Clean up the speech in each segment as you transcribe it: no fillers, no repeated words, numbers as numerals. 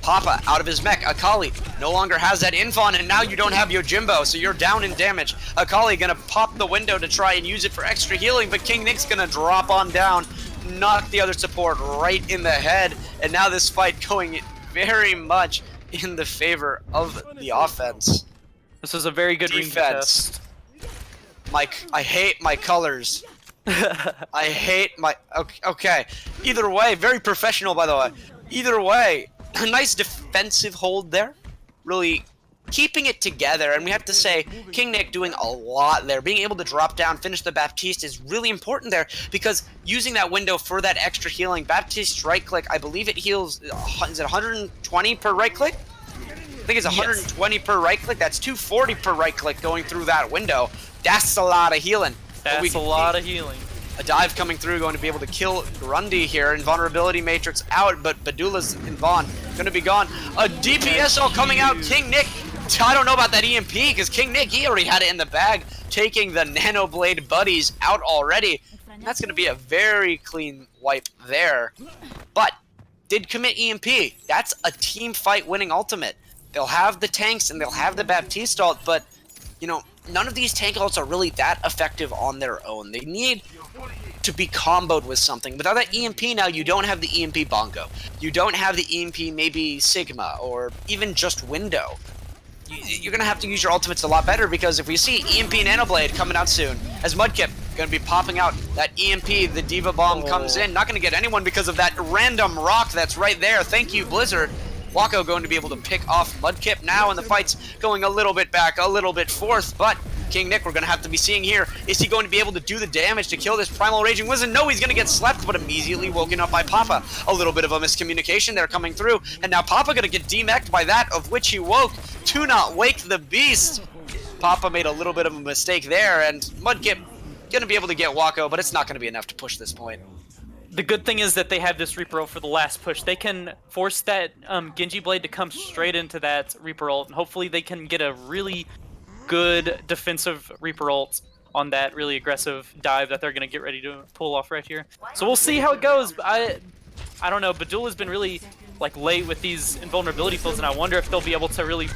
Papa out of his mech. Akali no longer has that infon, and now you don't have Yojimbo, so you're down in damage. Akali gonna pop the window to try and use it for extra healing, but King Nick's gonna drop on down, knock the other support right in the head, and now this fight going very much in the favor of the offense. This was a very good defense. Mike, I hate my colors. I hate my... Okay. Either way, very professional, by the way. Either way, a nice defensive hold there. Really keeping it together. And we have to say, King Nick doing a lot there. Being able to drop down, finish the Baptiste is really important there. Because using that window for that extra healing, Baptiste's right click, I believe it heals... Is it 120 per right click? I think it's 120 per right click. That's 240 per right click going through that window. That's a lot of healing. That's a lot of healing. A dive coming through, going to be able to kill Grundy here. Invulnerability Matrix out, but Badula's and Vaughn going to be gone. A DPS all coming out. King Nick, I don't know about that EMP, because King Nick, he already had it in the bag, taking the Nanoblade buddies out already. And that's going to be a very clean wipe there. But did commit EMP. That's a team fight winning ultimate. They'll have the tanks and they'll have the Baptiste ult, but, you know, none of these tank ults are really that effective on their own. They need to be comboed with something. Without that EMP now, you don't have the EMP Bongo. You don't have the EMP maybe Sigma, or even just Window. You're going to have to use your ultimates a lot better, because if we see EMP Nanoblade coming out soon, as Mudkip going to be popping out, that EMP, the Diva Bomb comes in, not going to get anyone because of that random rock that's right there. Thank you, Blizzard. Wako going to be able to pick off Mudkip now, and the fight's going a little bit back, a little bit forth, but King Nick, we're going to have to be seeing here, is he going to be able to do the damage to kill this Primal Raging Wizard? No, he's going to get slept, but immediately woken up by Papa. A little bit of a miscommunication there coming through, and now Papa going to get demeched by that of which he woke. Do not wake the beast. Papa made a little bit of a mistake there, and Mudkip going to be able to get Wako, but it's not going to be enough to push this point. The good thing is that they have this Reaper ult for the last push. They can force that Genji Blade to come straight into that Reaper ult, and hopefully they can get a really good defensive Reaper ult on that really aggressive dive that they're going to get ready to pull off right here. So we'll see how it goes. I don't know. Badula's been really like late with these invulnerability fields, and I wonder if they'll be able to really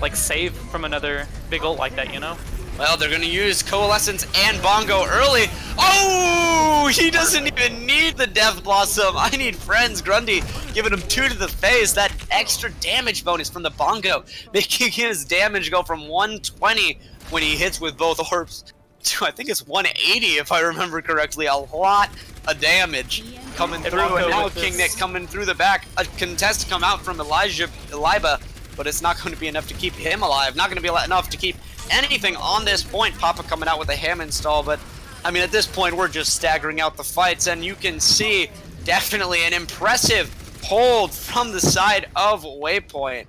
like save from another big ult like that, you know? Well, they're going to use Coalescence and Bongo early. Oh, he doesn't even need the Death Blossom. I need friends. Grundy giving him 2 to the face. That extra damage bonus from the Bongo, making his damage go from 120 when he hits with both orbs to, I think it's 180 if I remember correctly. A lot of damage coming through, and now King Nick coming through the back. A contest come out from Eliba, but it's not going to be enough to keep him alive. Not going to be enough to keep anything on this point. Papa coming out with a ham install, but I mean, at this point we're just staggering out the fights, and you can see definitely an impressive hold from the side of Waypoint.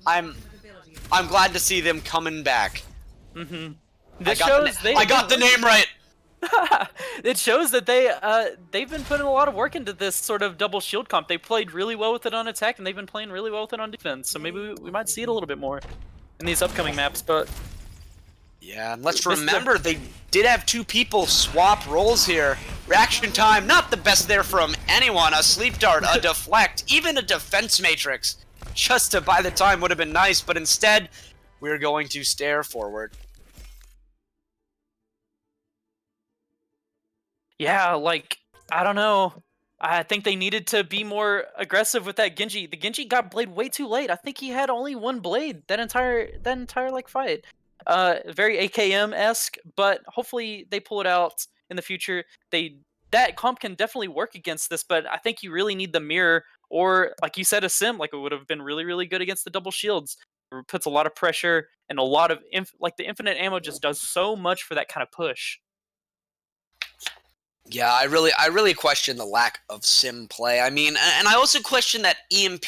I'm glad to see them coming back. I got the name right. It shows that they've been putting a lot of work into this sort of double shield comp. They played really well with it on attack, and they've been playing really well with it on defense. So maybe we might see it a little bit more in these upcoming maps, but yeah, and let's remember they did have 2 people swap roles here. Reaction time, not the best there from anyone. A sleep dart, a deflect, even a defense matrix. Just to buy the time would have been nice, but instead, we're going to stare forward. Yeah, like, I don't know. I think they needed to be more aggressive with that Genji. The Genji got blade way too late. I think he had only 1 blade that entire like fight. Very AKM-esque, but hopefully they pull it out in the future. That comp can definitely work against this, but I think you really need the mirror, or like you said, a sim. Like, it would have been really, really good against the double shields. It puts a lot of pressure, and a lot of the infinite ammo just does so much for that kind of push. Yeah, I really question the lack of sim play. I mean, and I also question that EMP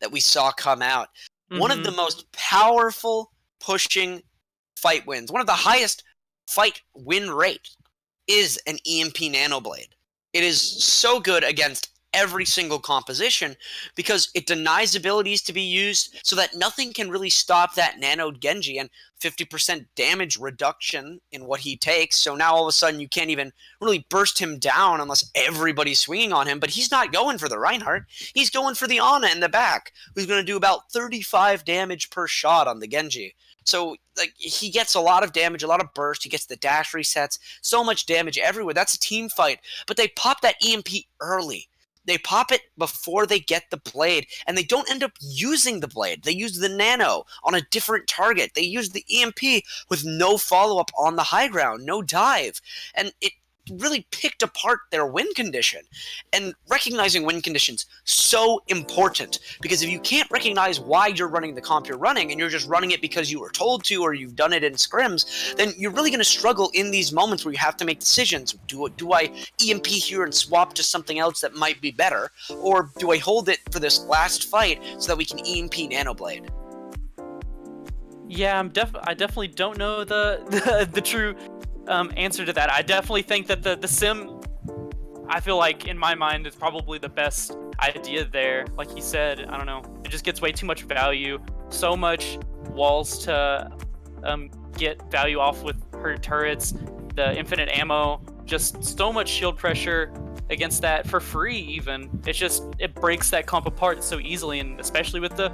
that we saw come out. One of the most powerful pushing fight wins, one of the highest fight win rate, is an EMP Nanoblade. It is so good against every single composition because it denies abilities to be used so that nothing can really stop that Nano Genji, and 50% damage reduction in what he takes. So now all of a sudden you can't even really burst him down unless everybody's swinging on him. But he's not going for the Reinhardt. He's going for the Ana in the back, who's going to do about 35 damage per shot on the Genji. So like he gets a lot of damage, a lot of burst. He gets the dash resets, so much damage everywhere. That's a team fight. But they pop that EMP early. They pop it before they get the blade, and they don't end up using the blade. They use the nano on a different target. They use the EMP with no follow-up on the high ground, no dive. And it really picked apart their win condition. And recognizing win conditions, so important. Because if you can't recognize why you're running the comp you're running, and you're just running it because you were told to, or you've done it in scrims, then you're really going to struggle in these moments where you have to make decisions. Do I EMP here and swap to something else that might be better? Or do I hold it for this last fight so that we can EMP Nanoblade? Yeah, I definitely don't know the true answer to that. I definitely think that the sim, I feel like in my mind, is probably the best idea there. Like he said, I don't know, it just gets way too much value, so much walls to get value off with her turrets, the infinite ammo, just so much shield pressure against that for free even. It breaks that comp apart so easily, and especially with the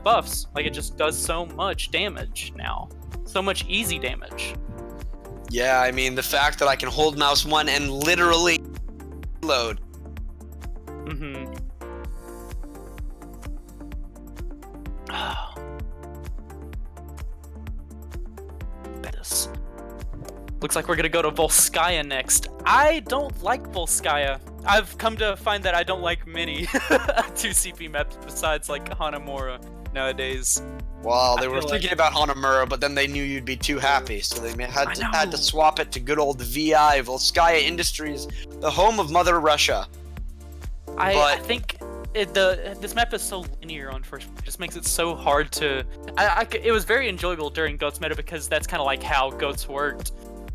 buffs, like it just does so much damage now, so much easy damage. Yeah, I mean, the fact that I can hold mouse 1 and literally load. Mm-hmm. This looks like we're gonna go to Volskaya next. I don't like Volskaya. I've come to find that I don't like many 2CP maps besides like Hanamura nowadays. Well, they were thinking about Hanamura, but then they knew you'd be too happy, so they had to swap it to good old VI, Volskaya Industries, the home of Mother Russia. I think this map is so linear on first. It just makes it so hard to. It was very enjoyable during Goats meta because that's kind of like how Goats worked.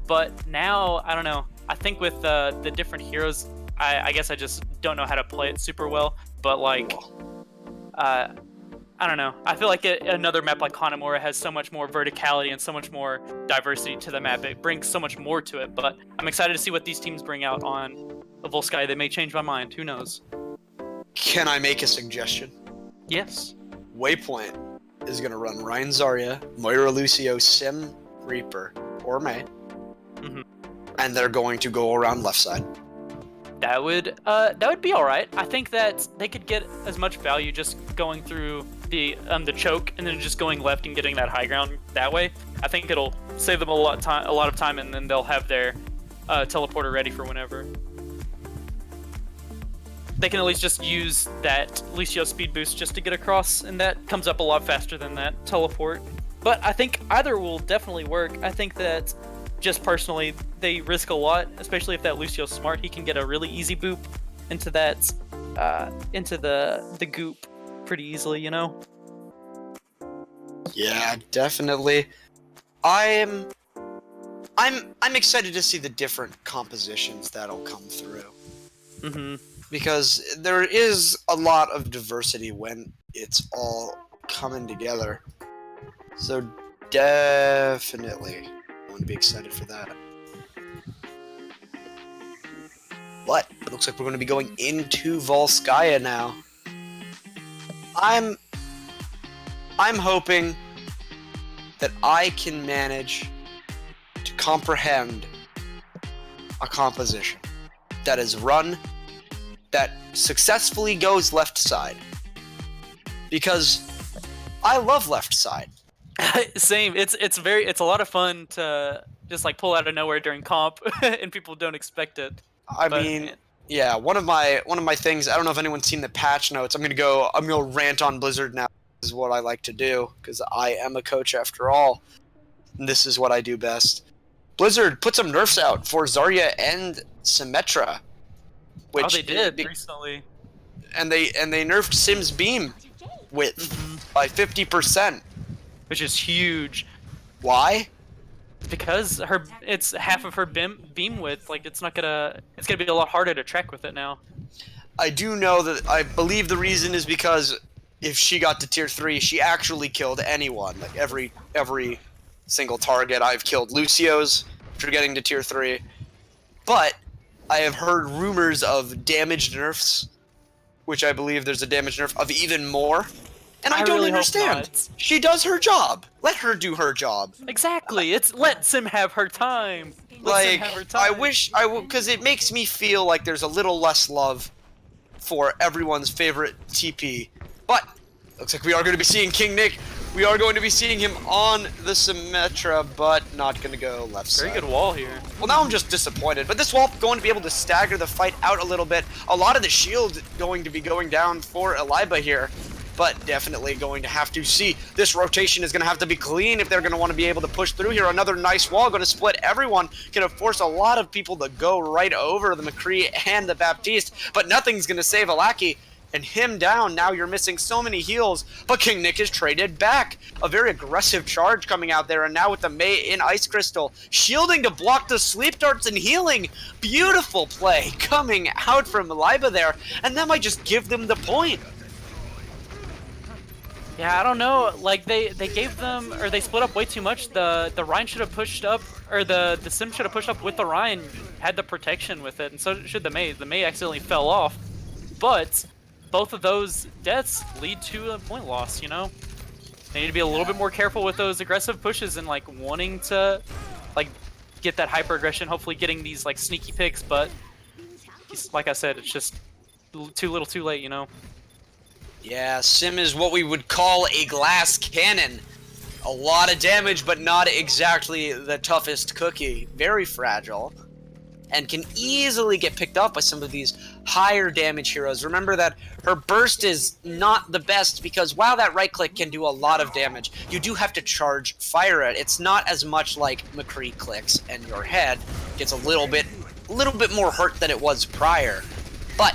But now I don't know. I think with the different heroes, I guess I just don't know how to play it super well. But like, I don't know. I feel like another map like Hanamura has so much more verticality and so much more diversity to the map. It brings so much more to it. But I'm excited to see what these teams bring out on Volskaya. They may change my mind. Who knows? Can I make a suggestion? Yes. Waypoint is going to run Ryan Zarya, Moira Lucio, Sim, Reaper, or May. Mm-hmm. And they're going to go around left side. That would be all right. I think that they could get as much value just going through the choke and then just going left and getting that high ground that way. I think it'll save them a lot of time, and then they'll have their teleporter ready for whenever. They can at least just use that Lucio speed boost just to get across, and that comes up a lot faster than that teleport. But I think either will definitely work. I think that just personally, they risk a lot, especially if that Lucio's smart. He can get a really easy boop into that, into the goop pretty easily, you know? Yeah, definitely. I'm excited to see the different compositions that'll come through. Mm-hmm. Because there is a lot of diversity when it's all coming together. So definitely I want to be excited for that. But it looks like we're going to be going into Volskaya now. I'm hoping that I can manage to comprehend a composition that is run that successfully goes left side. Because I love left side. Same. It's a lot of fun to just like pull out of nowhere during comp and people don't expect it. I mean, yeah, one of my things, I don't know if anyone's seen the patch notes. I'm gonna rant on Blizzard now. This is what I like to do, because I am a coach after all. And this is what I do best. Blizzard put some nerfs out for Zarya and Symmetra. Which they did recently. And they nerfed Sim's beam width by 50%. Which is huge. Why? Because it's half of her beam width. Like it's gonna be a lot harder to track with it now. I do know that I believe the reason is because if she got to tier 3, she actually killed anyone. Like every single target I've killed Lucio's after getting to tier 3. But I have heard rumors of damage nerfs, which I believe there's a damage nerf of even more. And I don't really hope understand. not. She does her job. Let her do her job. Exactly. It's let Sim have her time. Let Sim Like, have her I time. wish I would, because it makes me feel like there's a little less love for everyone's favorite TP. But looks like we are going to be seeing King Nick. We are going to be seeing him on the Symmetra, but not going to go left side. Very good wall here. Well, now I'm just disappointed. But this wall going to be able to stagger the fight out a little bit. A lot of the shield going to be going down for Eliba here. But definitely going to have to see. This rotation is going to have to be clean if they're going to want to be able to push through here. Another nice wall going to split everyone. Going to force a lot of people to go right over the McCree and the Baptiste. But nothing's going to save Alaki. And him down, now you're missing so many heals, but King Nick is traded back. A very aggressive charge coming out there, and now with the Mei in Ice Crystal, shielding to block the sleep darts and healing. Beautiful play coming out from Eliba there, and that might just give them the point. Yeah, I don't know. Like they gave them, or they split up way too much. The Ryan should have pushed up, or the Sim should have pushed up with the Ryan, had the protection with it, and so should the Mei. The Mei accidentally fell off, but both of those deaths lead to a point loss, you know? They need to be a little bit more careful with those aggressive pushes and like wanting to like get that hyper aggression, hopefully getting these like sneaky picks, but like I said, it's just too little too late, you know? Yeah, Sim is what we would call a glass cannon. A lot of damage, but not exactly the toughest cookie. Very fragile. And can easily get picked up by some of these higher damage heroes. Remember that her burst is not the best because while that right click can do a lot of damage, you do have to charge fire it. It's not as much like McCree clicks and your head gets a little bit more hurt than it was prior. But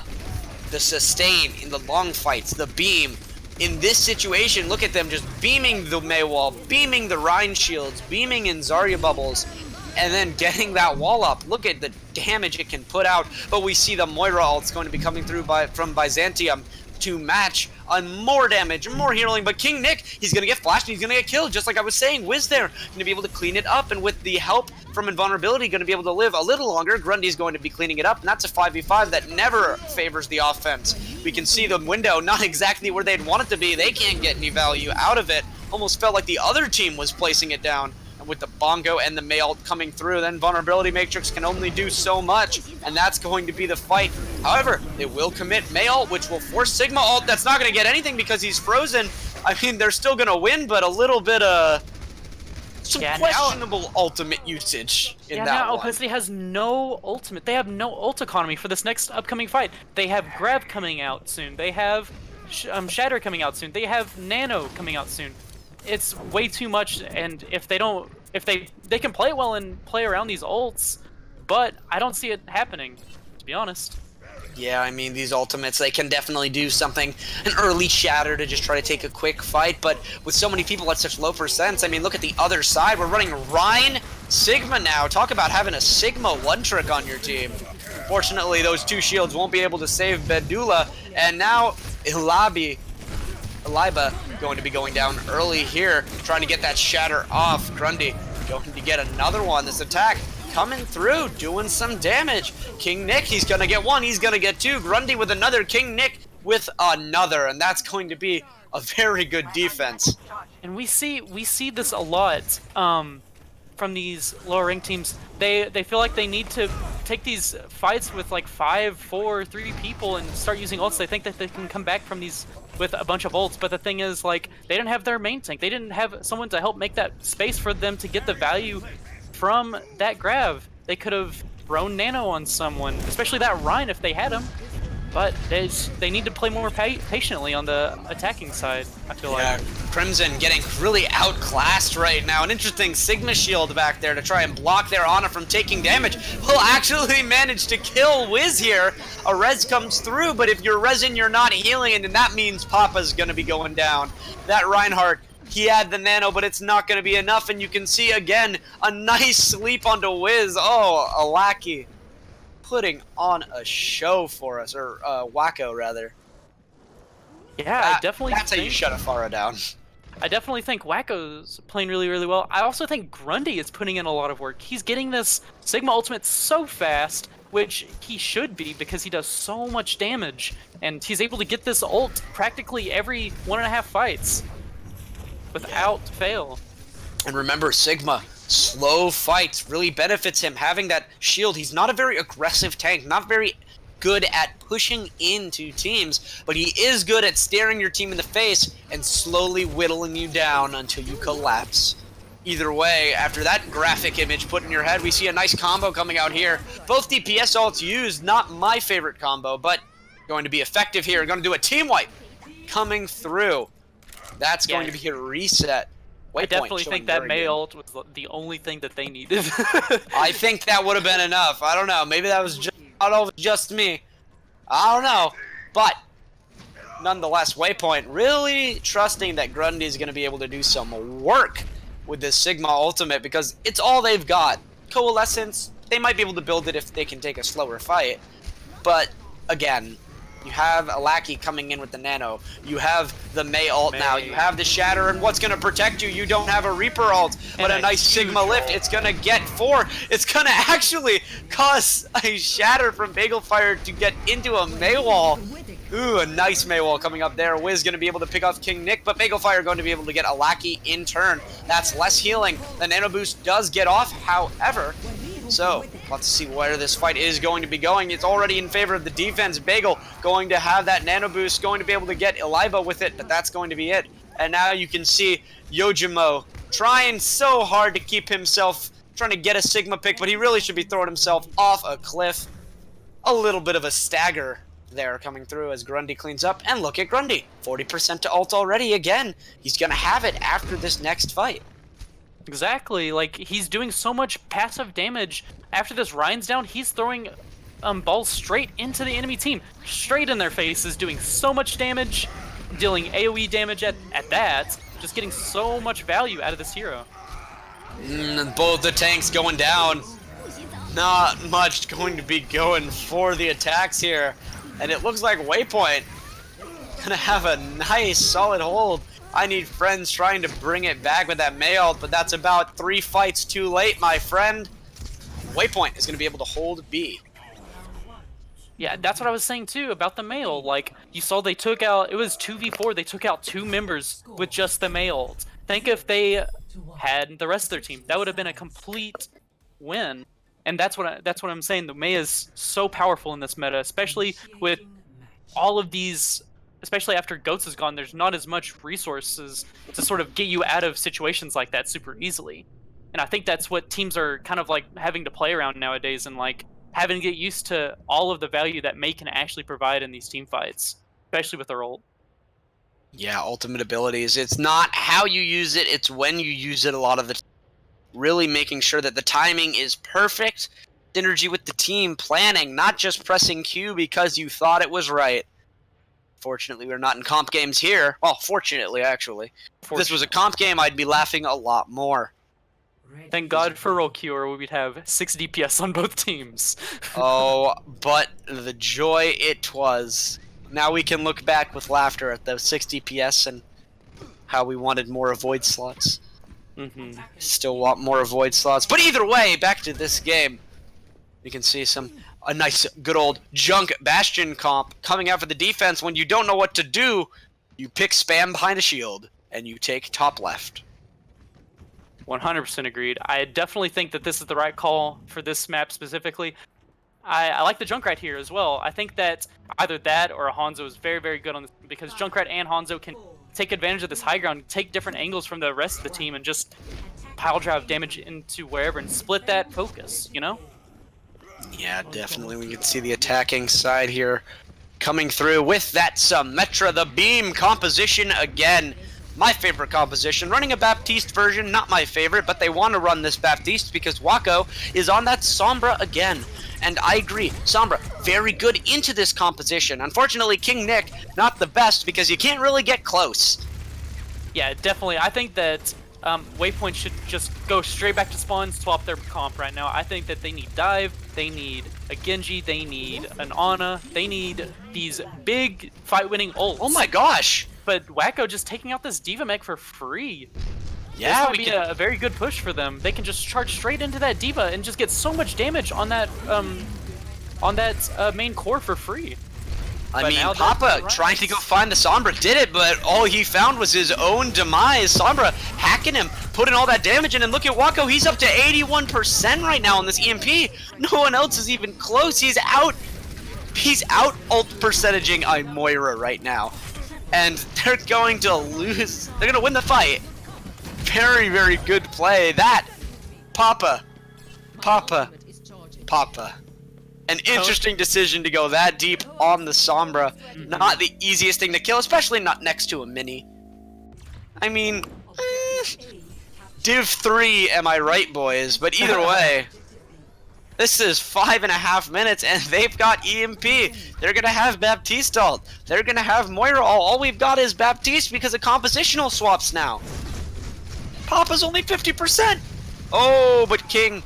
the sustain in the long fights, the beam, in this situation, look at them just beaming the Mei wall, beaming the Rhine shields, beaming in Zarya bubbles, and then getting that wall up. Look at the damage it can put out. But we see the Moira ult's going to be coming through from Byzantium to match on more damage, more healing. But King Nick, he's going to get flashed and he's going to get killed. Just like I was saying, Wiz there, going to be able to clean it up. And with the help from Invulnerability, going to be able to live a little longer. Grundy's going to be cleaning it up. And that's a 5v5 that never favors the offense. We can see the window not exactly where they'd want it to be. They can't get any value out of it. Almost felt like the other team was placing it down. And with the Bongo and the Male coming through, then Vulnerability Matrix can only do so much, and that's going to be the fight. However, they will commit Male, which will force Sigma ult. That's not going to get anything because he's frozen. I mean, they're still going to win, but a little bit of some questionable ultimate usage in that now one. Opacity has no ultimate. They have no ult economy for this next upcoming fight. They have Grav coming out soon. They have Shatter coming out soon. They have Nano coming out soon. It's way too much, and if they can play well and play around these ults, but I don't see it happening, to be honest. Yeah, I mean, these ultimates, they can definitely do something, an early shatter to just try to take a quick fight, but with so many people at such low percents, I mean, look at the other side. We're running Rhine, Sigma now. Talk about having a Sigma one-trick on your team. Fortunately, those two shields won't be able to save Bedula, and now Eliba going to be going down early here, trying to get that shatter off. Grundy going to get another one. This attack coming through, doing some damage. King Nick, he's going to get one, he's going to get two. Grundy with another, King Nick with another, and that's going to be a very good defense. And we see this a lot from these lower ranked teams. They feel like they need to take these fights with like 5, 4, 3 people and start using ults. They think that they can come back from these with a bunch of ults, but the thing is, like, they didn't have their main tank. They didn't have someone to help make that space for them to get the value from that Grav. They could have thrown Nano on someone, especially that Rhine if they had him. But they need to play more patiently on the attacking side, I feel like. Crimson getting really outclassed right now. An interesting Sigma shield back there to try and block their Ana from taking damage. Will actually manage to kill Wiz here. A res comes through, but if you're resin, you're not healing, and then that means Papa's going to be going down. That Reinhardt, he had the Nano, but it's not going to be enough, and you can see again a nice sleep onto Wiz. Oh, Alaki putting on a show for us, or Wacko rather. Yeah, I definitely That's how you shut a Pharah down. I definitely think Wacko's playing really, really well. I also think Grundy is putting in a lot of work. He's getting this Sigma ultimate so fast, which he should be because he does so much damage. And he's able to get this ult practically every 1.5 fights without fail. And remember, Sigma, slow fights really benefits him. Having that shield, he's not a very aggressive tank, not very good at pushing into teams, but he is good at staring your team in the face and slowly whittling you down until you collapse. Either way, after that graphic image put in your head, we see a nice combo coming out here. Both DPS ults used, not my favorite combo, but going to be effective here. Going to do a team wipe coming through. That's going to be a reset. I definitely think that Mei ult was the only thing that they needed. I think that would have been enough. I don't know. Maybe that was just me. I don't know. But nonetheless, Waypoint really trusting that Grundy is going to be able to do some work with this Sigma ultimate because it's all they've got. Coalescence, they might be able to build it if they can take a slower fight. But again, you have a Lackey coming in with the Nano. You have the Mei ult now. You have the Shatter, and what's going to protect you? You don't have a Reaper ult, but a nice Sigma lift. It's going to get 4. It's going to actually cause a Shatter from Bagelfire to get into a Mei wall. Ooh, a nice Mei wall coming up there. Wiz going to be able to pick off King Nick, but Bagelfire going to be able to get a Lackey in turn. That's less healing. The Nano Boost does get off, however. So, let's see where this fight is going to be going. It's already in favor of the defense. Bagel going to have that Nano Boost, going to be able to get Eliva with it, but that's going to be it. And now you can see Yojimo trying so hard to keep himself, trying to get a Sigma pick, but he really should be throwing himself off a cliff. A little bit of a stagger there coming through as Grundy cleans up. And look at Grundy, 40% to ult already again. He's going to have it after this next fight. Exactly, like he's doing so much passive damage. After this Ryan's down, he's throwing balls straight into the enemy team, straight in their faces, doing so much damage, dealing AoE damage at that, just getting so much value out of this hero. Both the tanks going down. Not much going to be going for the attacks here. And it looks like Waypoint gonna have a nice solid hold. I need friends trying to bring it back with that Mei ult, but that's about 3 fights too late, my friend. Waypoint is going to be able to hold B. Yeah, that's what I was saying too about the Mei ult. Like, you saw they took out, it was 2v4, they took out 2 members with just the Mei ult. Think if they had the rest of their team, that would have been a complete win. And that's what I'm saying. The Mei is so powerful in this meta, especially with all of these. Especially after Goats is gone, there's not as much resources to sort of get you out of situations like that super easily. And I think that's what teams are kind of like having to play around nowadays and like having to get used to all of the value that Mei can actually provide in these team fights, especially with her ult. Yeah, ultimate abilities. It's not how you use it, it's when you use it a lot of the time. Really making sure that the timing is perfect, synergy with the team, planning, not just pressing Q because you thought it was right. Fortunately, we're not in comp games here. Well, fortunately, actually. If this was a comp game, I'd be laughing a lot more. Thank God for roll Q, or we'd have 6 DPS on both teams. Oh, but the joy it was. Now we can look back with laughter at those 6 DPS and how we wanted more avoid slots. Still want more avoid slots. But either way, back to this game. You can see a nice, good old junk Bastion comp coming out for the defense. When you don't know what to do, you pick spam behind a shield, and you take top left. 100% agreed. I definitely think that this is the right call for this map specifically. I like the Junkrat here as well. I think that either that or a Hanzo is very, very good on this because Junkrat and Hanzo can take advantage of this high ground, take different angles from the rest of the team, and just pile drive damage into wherever and split that focus, you know? Yeah, definitely. We can see the attacking side here coming through with that Symmetra, the beam composition again. My favorite composition. Running a Baptiste version, not my favorite, but they want to run this Baptiste because Wacko is on that Sombra again. And I agree, Sombra, very good into this composition. Unfortunately, King Nick, not the best because you can't really get close. Yeah, definitely. I think that Waypoint should just go straight back to spawn, swap their comp right now. I think that they need dive, they need a Genji, they need an Ana, they need these big fight-winning ults. Oh my gosh! But Wacko just taking out this D.Va mech for free. Yeah, this might be a very good push for them. They can just charge straight into that D.Va and just get so much damage on that main core for free. I mean, Papa trying to go find the Sombra did it, but all he found was his own demise. Sombra hacking him, putting all that damage in, and look at Wacko, he's up to 81% right now on this EMP. No one else is even close. He's out ult percentaging Moira right now. And they're going to lose. They're going to win the fight. Very, very good play. That, Papa. An interesting decision to go that deep on the Sombra. Not the easiest thing to kill, especially not next to a mini. I mean, Div 3, am I right, boys? But either way, this is 5.5 minutes, and they've got EMP. They're going to have Baptiste ult. They're going to have Moira ult. All we've got is Baptiste because of compositional swaps now. Papa's only 50%. Oh, but King's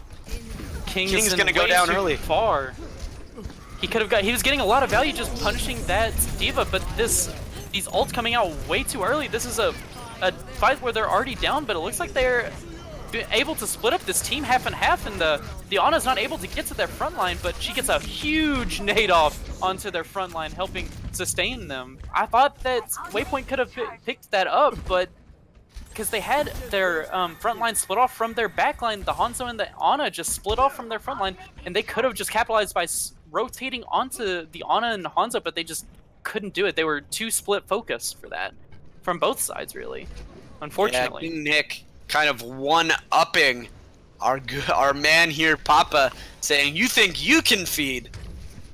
going to go down early. Far. He could have got. He was getting a lot of value just punishing that D.Va, but these ults coming out way too early. This is a fight where they're already down, but it looks like they're able to split up this team half and half, and the Ana's not able to get to their front line, but she gets a huge nade off onto their front line, helping sustain them. I thought that Waypoint could have picked that up, but because they had their front line split off from their back line, the Hanzo and the Ana just split off from their front line, and they could have just capitalized by rotating onto the Ana and Hanzo, but they just couldn't do it. They were too split focus for that, from both sides, really. Unfortunately. Yeah, Nick kind of one-upping our man here, Papa, saying, "You think you can feed?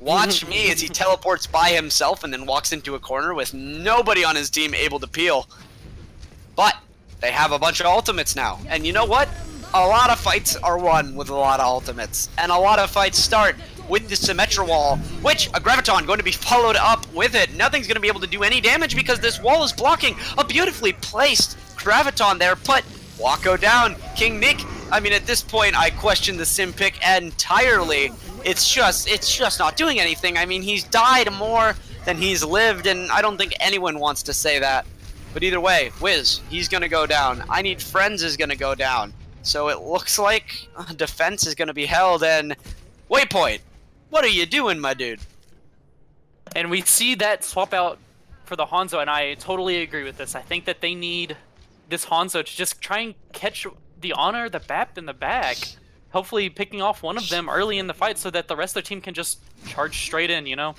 Watch me," as he teleports by himself and then walks into a corner with nobody on his team able to peel. But they have a bunch of ultimates now, and you know what? A lot of fights are won with a lot of ultimates, and a lot of fights start with the Symmetra wall, which a Graviton going to be followed up with it. Nothing's going to be able to do any damage because this wall is blocking a beautifully placed Graviton there, but Wacko down. King Nick, I mean, at this point, I question the sim pick entirely. It's just not doing anything. I mean, he's died more than he's lived, and I don't think anyone wants to say that. But either way, Wiz, he's going to go down. I Need Friends is going to go down. So it looks like defense is going to be held, and Waypoint, what are you doing, my dude? And we see that swap out for the Hanzo, and I totally agree with this. I think that they need this Hanzo to just try and catch the Ana or the Bap in the back. Hopefully picking off one of them early in the fight so that the rest of the team can just charge straight in, you know?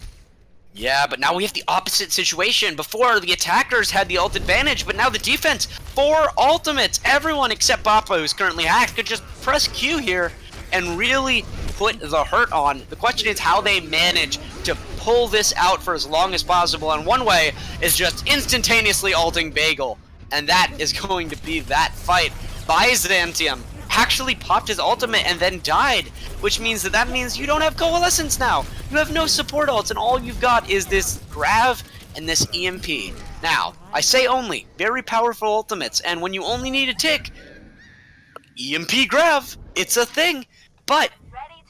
Yeah, but now we have the opposite situation. Before, the attackers had the ult advantage, but now the defense, 4 ultimates. Everyone except Papa, who's currently hacked, could just press Q here and really put the hurt on. The question is how they manage to pull this out for as long as possible, and one way is just instantaneously ulting Bagel, and that is going to be that fight. Byzantium actually popped his ultimate and then died, which means that means you don't have Coalescence now. You have no support ults, and all you've got is this Grav and this EMP. Now, I say only, very powerful ultimates, and when you only need a tick, EMP Grav, it's a thing. But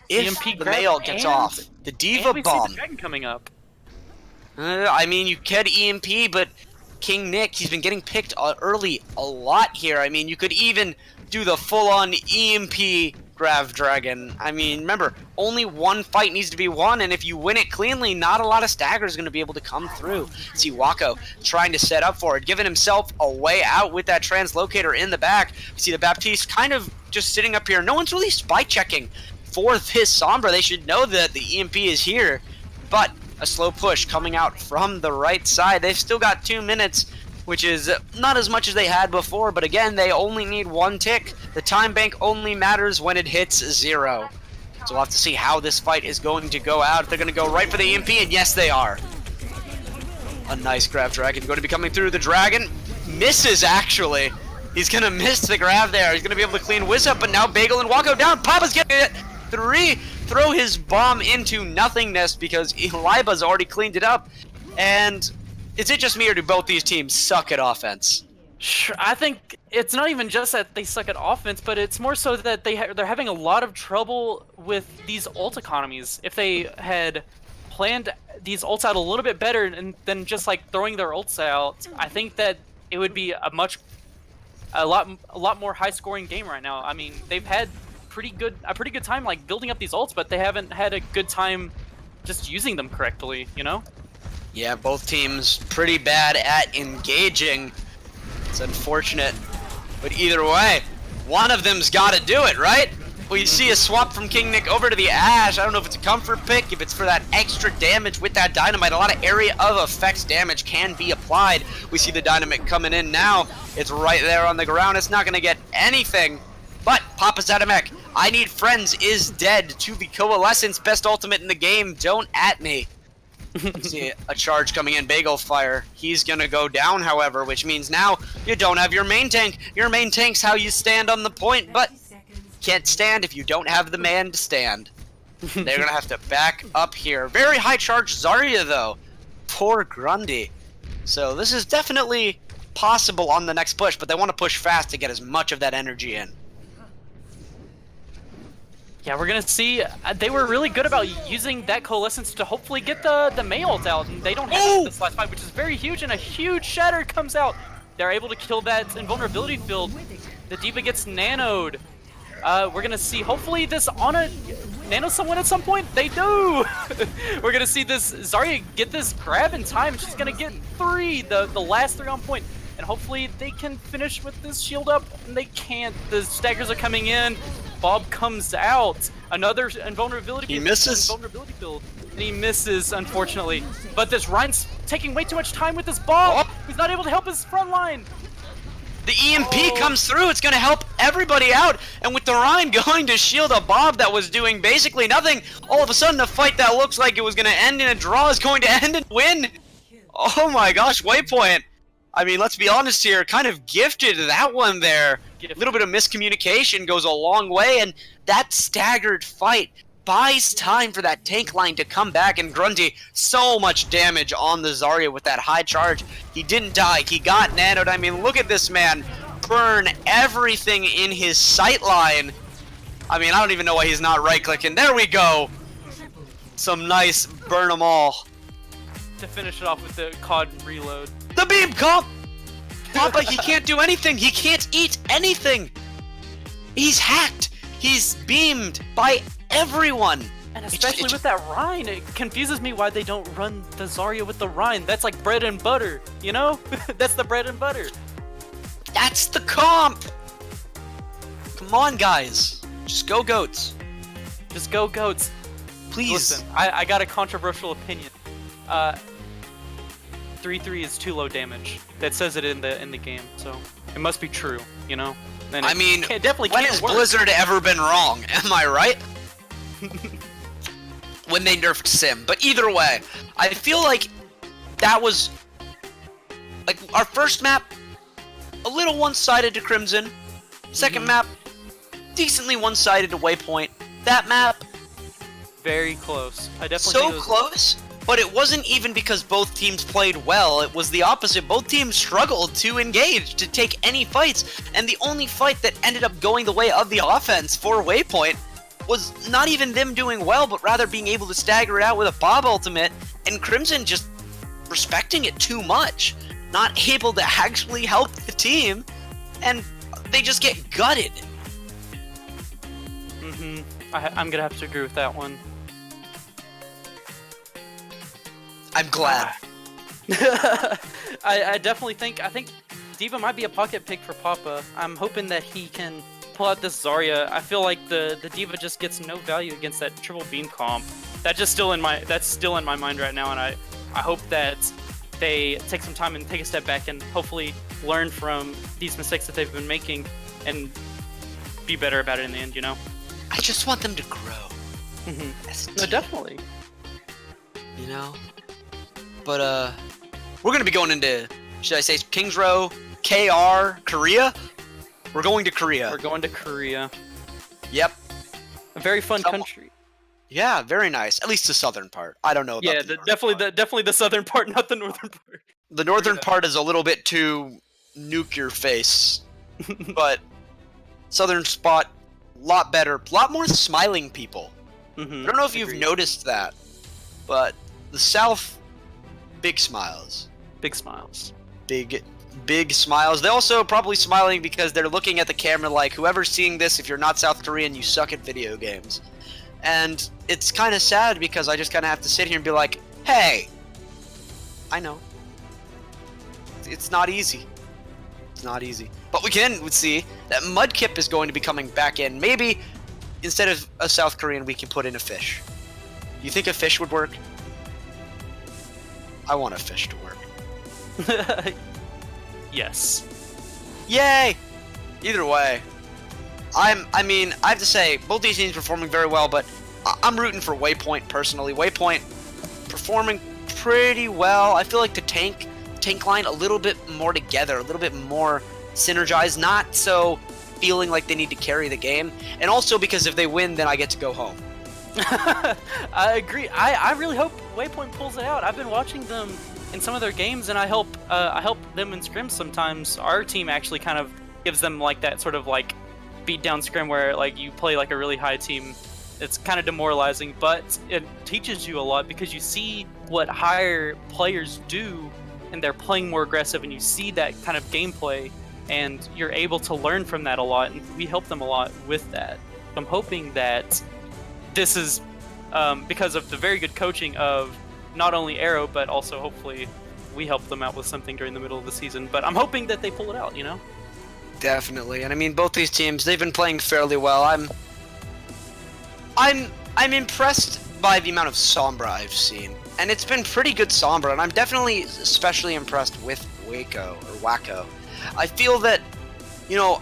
if EMP the Mail gets off, the D.Va bomb. The dragon coming up. I mean, you could EMP, but King Nick, he's been getting picked early a lot here. I mean, you could even do the full-on EMP Grav Dragon. I mean, remember, only one fight needs to be won, and if you win it cleanly, not a lot of staggers going to be able to come through. See Wacko trying to set up for it, giving himself a way out with that translocator in the back. We see the Baptiste kind of just sitting up here. No one's really spy checking for this Sombra. They should know that the EMP is here, but a slow push coming out from the right side. They've still got 2 minutes, which is not as much as they had before, but again, they only need 1 tick. The time bank only matters when it hits 0. So we'll have to see how this fight is going to go out. They're going to go right for the EMP, and yes, they are. A nice Grav Dragon going to be coming through. The Dragon misses, actually. He's going to miss the grab there. He's going to be able to clean Wiz up, but now Bagel and Wacko down. Papa's getting it. 3. Throw his bomb into nothingness because Eliba's already cleaned it up. And is it just me, or do both these teams suck at offense? I think it's not even just that they suck at offense, but it's more so that they're having a lot of trouble with these ult economies. If they had planned these ults out a little bit better than just like throwing their ults out, I think that it would be a lot more high scoring game right now. I mean, they've had a pretty good time like building up these ults, but they haven't had a good time just using them correctly, you know? Yeah, both teams pretty bad at engaging. It's unfortunate, but either way, one of them's got to do it, right? We see a swap from King Nick over to the Ashe. I don't know if it's a comfort pick, if it's for that extra damage with that dynamite. A lot of area of effects damage can be applied. We see the dynamite coming in now. It's right there on the ground. It's not going to get anything, but Papa's out of mech. I Need Friends is dead to the Coalescence. Best ultimate in the game. Don't at me. See a charge coming in, Bagel Fire. He's gonna go down, however, which means now you don't have your main tank. Your main tank's how you stand on the point, but can't stand if you don't have the man to stand. They're gonna have to back up here. Very high charge Zarya though. Poor Grundy. So this is definitely possible on the next push, but they want to push fast to get as much of that energy in. Yeah, we're gonna see. They were really good about using that Coalescence to hopefully get the Mei ult out, and they don't have it in this last fight, which is very huge, and a huge shatter comes out. They're able to kill that invulnerability field. The D.Va gets nanoed. We're gonna see, hopefully this Ana nano someone at some point. They do! We're gonna see this Zarya get this grab in time. She's gonna get the last 3 on point. And hopefully they can finish with this shield up, and they can't. The staggers are coming in. Bob comes out. Another invulnerability. He misses. Invulnerability build. And he misses, unfortunately. But this Ryan's taking way too much time with this Bob. Oh. He's not able to help his front line. The EMP comes through. It's going to help everybody out. And with the Ryan going to shield a Bob that was doing basically nothing, all of a sudden a fight that looks like it was going to end in a draw is going to end in a win. Oh my gosh, Waypoint. I mean, let's be honest here, kind of gifted that one there. A little bit of miscommunication goes a long way, and that staggered fight buys time for that tank line to come back, and Grundy, so much damage on the Zarya with that high charge. He didn't die, he got nanoed. I mean, look at this man burn everything in his sight line. I mean, I don't even know why he's not right-clicking. There we go! Some nice burn them all. To finish it off with the COD reload. The beam comp! Papa, he can't do anything. He can't eat anything. He's hacked. He's beamed by everyone. And especially with that Rhine, it confuses me why they don't run the Zarya with the Rhine. That's like bread and butter, you know? That's the bread and butter. That's the comp. Come on, guys. Just go goats. Just go goats. Please. Listen, I got a controversial opinion. 3-3 is too low damage. That says it in the game, so it must be true, you know? And I mean, definitely when can't has work. Blizzard ever been wrong? Am I right? When they nerfed Sim. But either way, I feel like that was like our first map, a little one-sided to Crimson. Second map, decently one-sided to Waypoint. That map, very close. I definitely so think close. But it wasn't even because both teams played well, it was the opposite. Both teams struggled to engage, to take any fights, and the only fight that ended up going the way of the offense for Waypoint was not even them doing well, but rather being able to stagger it out with a Bob ultimate, and Crimson just respecting it too much, not able to actually help the team, and they just get gutted. I'm gonna have to agree with that one. I'm glad. I definitely think D.Va might be a pocket pick for Papa. I'm hoping that he can pull out this Zarya. I feel like the D.Va just gets no value against that triple beam comp. That's still in my mind right now, and I hope that they take some time and take a step back and hopefully learn from these mistakes that they've been making and be better about it in the end, you know? I just want them to grow. No, definitely. You know? But, we're gonna be going into, should I say, Kings Row, KR, Korea? We're going to Korea. We're going to Korea. Yep. A very fun country. Yeah, very nice. At least the southern part. I don't know about definitely the southern part, not the northern part. The northern part is a little bit too nuke your face. But Southern Spot, a lot better, a lot more smiling people. I don't know if you've noticed that, but the South, big smiles. Big smiles. Big smiles. They're also probably smiling because they're looking at the camera like, whoever's seeing this, if you're not South Korean, you suck at video games. And it's kind of sad because I just kind of have to sit here and be like, hey, I know. It's not easy. It's not easy. But we can see that Mudkip is going to be coming back in. Maybe instead of a South Korean, we can put in a fish. You think a fish would work? I want a fish to work. Yes. Yay! Either way, I mean, I have to say, both these teams performing very well, but I'm rooting for Waypoint personally. Waypoint performing pretty well. I feel like the tank line a little bit more together, a little bit more synergized, not so feeling like they need to carry the game. And also because if they win, then I get to go home. I agree. I really hope Waypoint pulls it out. I've been watching them in some of their games, and I help them in scrims sometimes. Our team actually kind of gives them like that sort of like beat down scrim where like you play like a really high team. It's kind of demoralizing, but it teaches you a lot because you see what higher players do, and they're playing more aggressive, and you see that kind of gameplay, and you're able to learn from that a lot, and we help them a lot with that. I'm hoping that this is because of the very good coaching of not only Arrow, but also hopefully we help them out with something during the middle of the season. But I'm hoping that they pull it out, you know? Definitely. And I mean, both these teams, they've been playing fairly well. I'm impressed by the amount of Sombra I've seen. And it's been pretty good Sombra, and I'm definitely especially impressed with Wacko. I feel that, you know,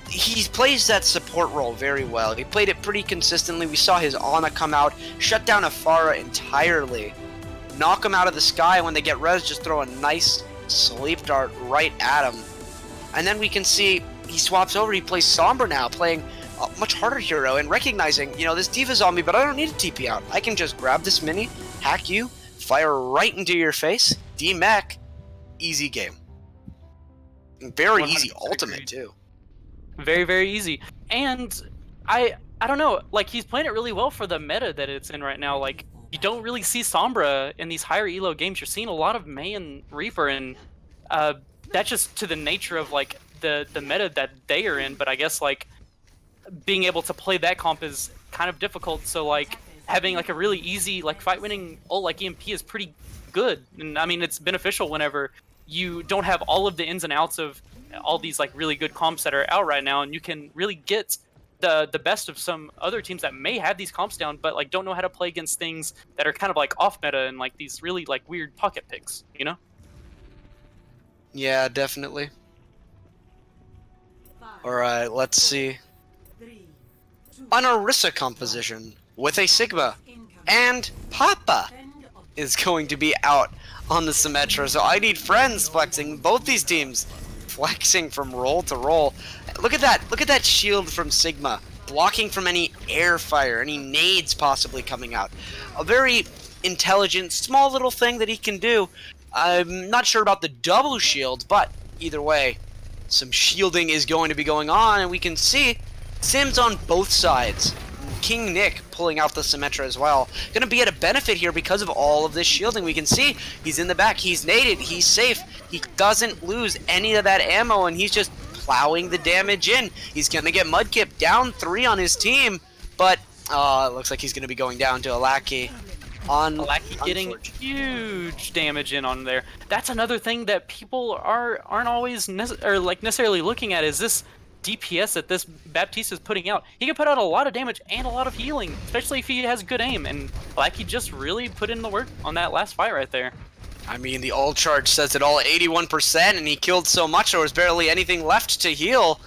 he plays that support role very well. He played it pretty consistently. We saw his Ana come out, shut down Afara entirely, knock him out of the sky, and when they get res, just throw a nice sleep dart right at him. And then we can see he swaps over, he plays Sombra now, playing a much harder hero, and recognizing, you know, this D.Va's on me, but I don't need a TP out. I can just grab this mini, hack you, fire right into your face, D-Mech, easy game. Very easy ultimate, too. Very, very easy. And I don't know, like, he's playing it really well for the meta that it's in right now. Like, you don't really see Sombra in these higher elo games. You're seeing a lot of Mei and Reaper, and that's just to the nature of, like, the meta that they are in. But I guess, like, being able to play that comp is kind of difficult. So, like, having, like, a really easy, like, fight-winning ult like EMP is pretty good. And, I mean, it's beneficial whenever you don't have all of the ins and outs of all these like really good comps that are out right now, and you can really get the best of some other teams that may have these comps down, but like don't know how to play against things that are kind of like off meta and like these really like weird pocket picks, you know? Yeah, definitely. Alright, let's see. An Orisa composition with a Sigma, and Papa is going to be out on the Symmetra, so I need friends flexing. Both these teams flexing from roll to roll. Look at that shield from Sigma, blocking from any air fire, any nades possibly coming out. A very intelligent, small little thing that he can do. I'm not sure about the double shield, but either way, some shielding is going to be going on, and we can see Sims on both sides. King Nick pulling out the Symmetra as well. Gonna be at a benefit here because of all of this shielding. We can see he's in the back, he's naded, he's safe, he doesn't lose any of that ammo, and he's just plowing the damage in. He's gonna get Mudkip down 3 on his team, but it looks like he's gonna be going down to Alaki. Alaki getting huge damage in on there. That's another thing that people aren't always necessarily looking at, is this DPS that this Baptiste is putting out. He can put out a lot of damage and a lot of healing, especially if he has good aim, and like he just really put in the work on that last fight right there. I mean, the ult charge says it all, 81%, and he killed so much there was barely anything left to heal.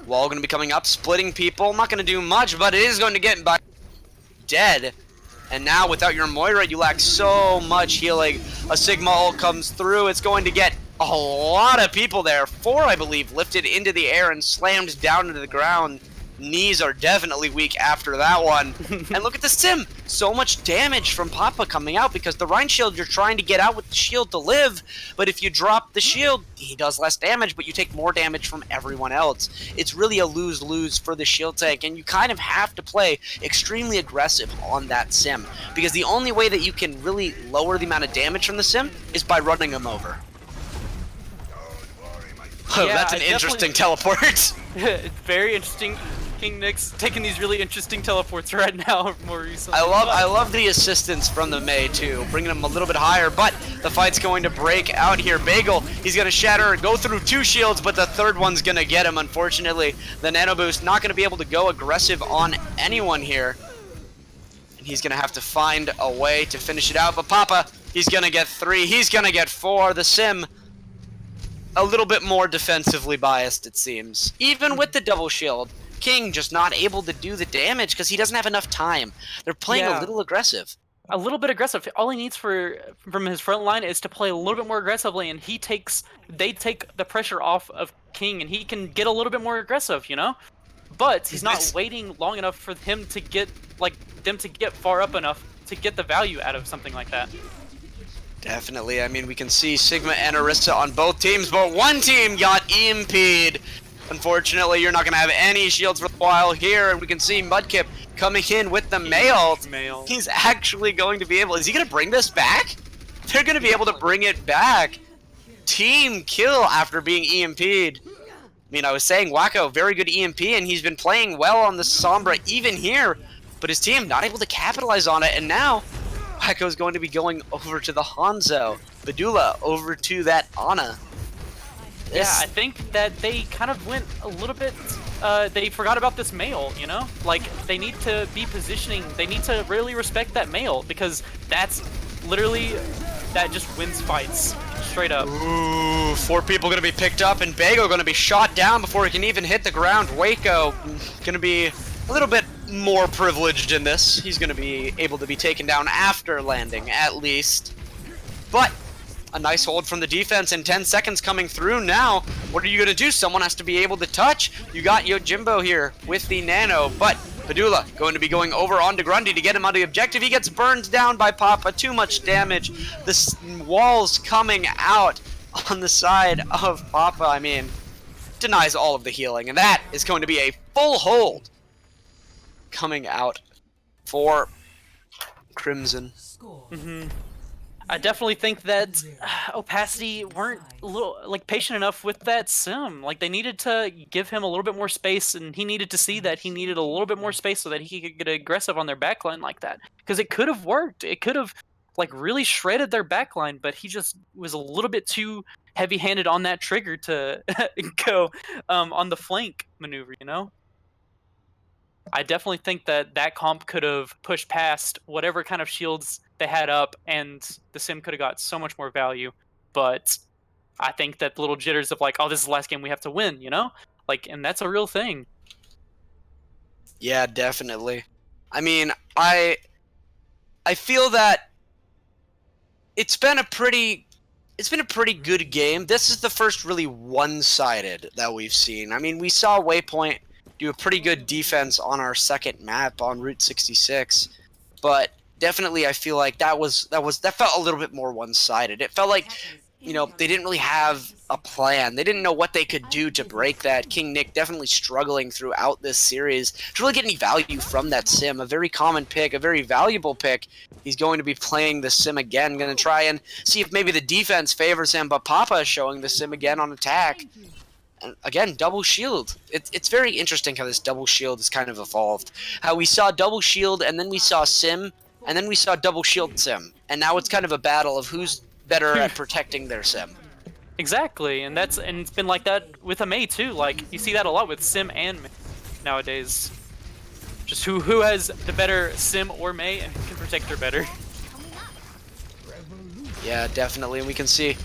Wall going to be coming up, splitting people. Not going to do much, but it is going to get by dead. And now without your Moira, you lack so much healing. A Sigma ult comes through. It's going to get a lot of people there. 4, I believe, lifted into the air and slammed down into the ground. knees are definitely weak after that one. And look at the sim. So much damage from Papa coming out because the Rhine shield, you're trying to get out with the shield to live. But if you drop the shield, he does less damage, but you take more damage from everyone else. It's really a lose-lose for the shield tank, and you kind of have to play extremely aggressive on that sim because the only way that you can really lower the amount of damage from the sim is by running him over. Oh, Yeah, that's an interesting teleport. It's very interesting. King Nick's taking these really interesting teleports right now more recently. I love the assistance from the Mei too, bringing him a little bit higher, but the fight's going to break out here. Bagel, he's going to shatter, go through 2 shields, but the third one's going to get him, unfortunately. The Nano Boost not going to be able to go aggressive on anyone here. And he's going to have to find a way to finish it out, but Papa, he's going to get 3, he's going to get 4. The Sim, a little bit more defensively biased, it seems. Even with the double shield, King just not able to do the damage because he doesn't have enough time. They're playing a little aggressive. A little bit aggressive. All he needs from his front line is to play a little bit more aggressively, and they take the pressure off of King, and he can get a little bit more aggressive, you know? But he's not waiting long enough for him to get, them to get far up enough to get the value out of something like that. Definitely. I mean, we can see Sigma and Orisa on both teams, but one team got EMP'd. Unfortunately, you're not going to have any shields for a while here, and we can see Mudkip coming in with the Mail. He's actually going to be able... Is he going to bring this back? They're going to be able to bring it back. Team kill after being EMP'd. I mean, I was saying Wacko, very good EMP, and he's been playing well on the Sombra even here, but his team not able to capitalize on it, and now Wacko's going to be going over to the Hanzo. Badula over to that Ana. Yeah, I think that they kind of went a little bit, they forgot about this Mail, you know? Like, they need to be positioning, they need to really respect that Mail, because that's literally, that just wins fights, straight up. Ooh, 4 people gonna be picked up, and Bago gonna be shot down before he can even hit the ground. Waco gonna be a little bit more privileged in this. He's gonna be able to be taken down after landing, at least. But a nice hold from the defense, and 10 seconds coming through now. What are you gonna do? Someone has to be able to touch. You got Yojimbo here with the Nano, but Padula going to be going over onto Grundy to get him on the objective. He gets burned down by Papa. Too much damage. The walls coming out on the side of Papa. I mean, denies all of the healing, and that is going to be a full hold coming out for Crimson. I definitely think that Opacity weren't patient enough with that sim. Like, they needed to give him a little bit more space, and he needed to see that he needed a little bit more space so that he could get aggressive on their backline like that. Because it could have worked. It could have really shredded their backline, but he just was a little bit too heavy-handed on that trigger to go on the flank maneuver, you know? I definitely think that that comp could have pushed past whatever kind of shields they had up, and the sim could have got so much more value. But I think that the little jitters of oh, this is the last game we have to win, you know? And that's a real thing. Yeah, definitely. I mean, I feel that it's been a pretty good game. This is the first really one-sided that we've seen. I mean, we saw Waypoint do a pretty good defense on our second map on Route 66, but definitely I feel like that felt a little bit more one-sided. It felt like, you know, they didn't really have a plan. They didn't know what they could do to break that. King Nick definitely struggling throughout this series to really get any value from that sim. A very common pick, a very valuable pick. He's going to be playing the sim again, going to try and see if maybe the defense favors him, but Papa is showing the sim again on attack. And again, double shield. It's very interesting how this double shield has kind of evolved. How we saw double shield, and then we saw sim, and then we saw double shield sim. And now it's kind of a battle of who's better at protecting their sim. Exactly, and it's been like that with a Mei too. You see that a lot with sim and Mei nowadays. Just who has the better sim or Mei and who can protect her better. Yeah, definitely, and we can see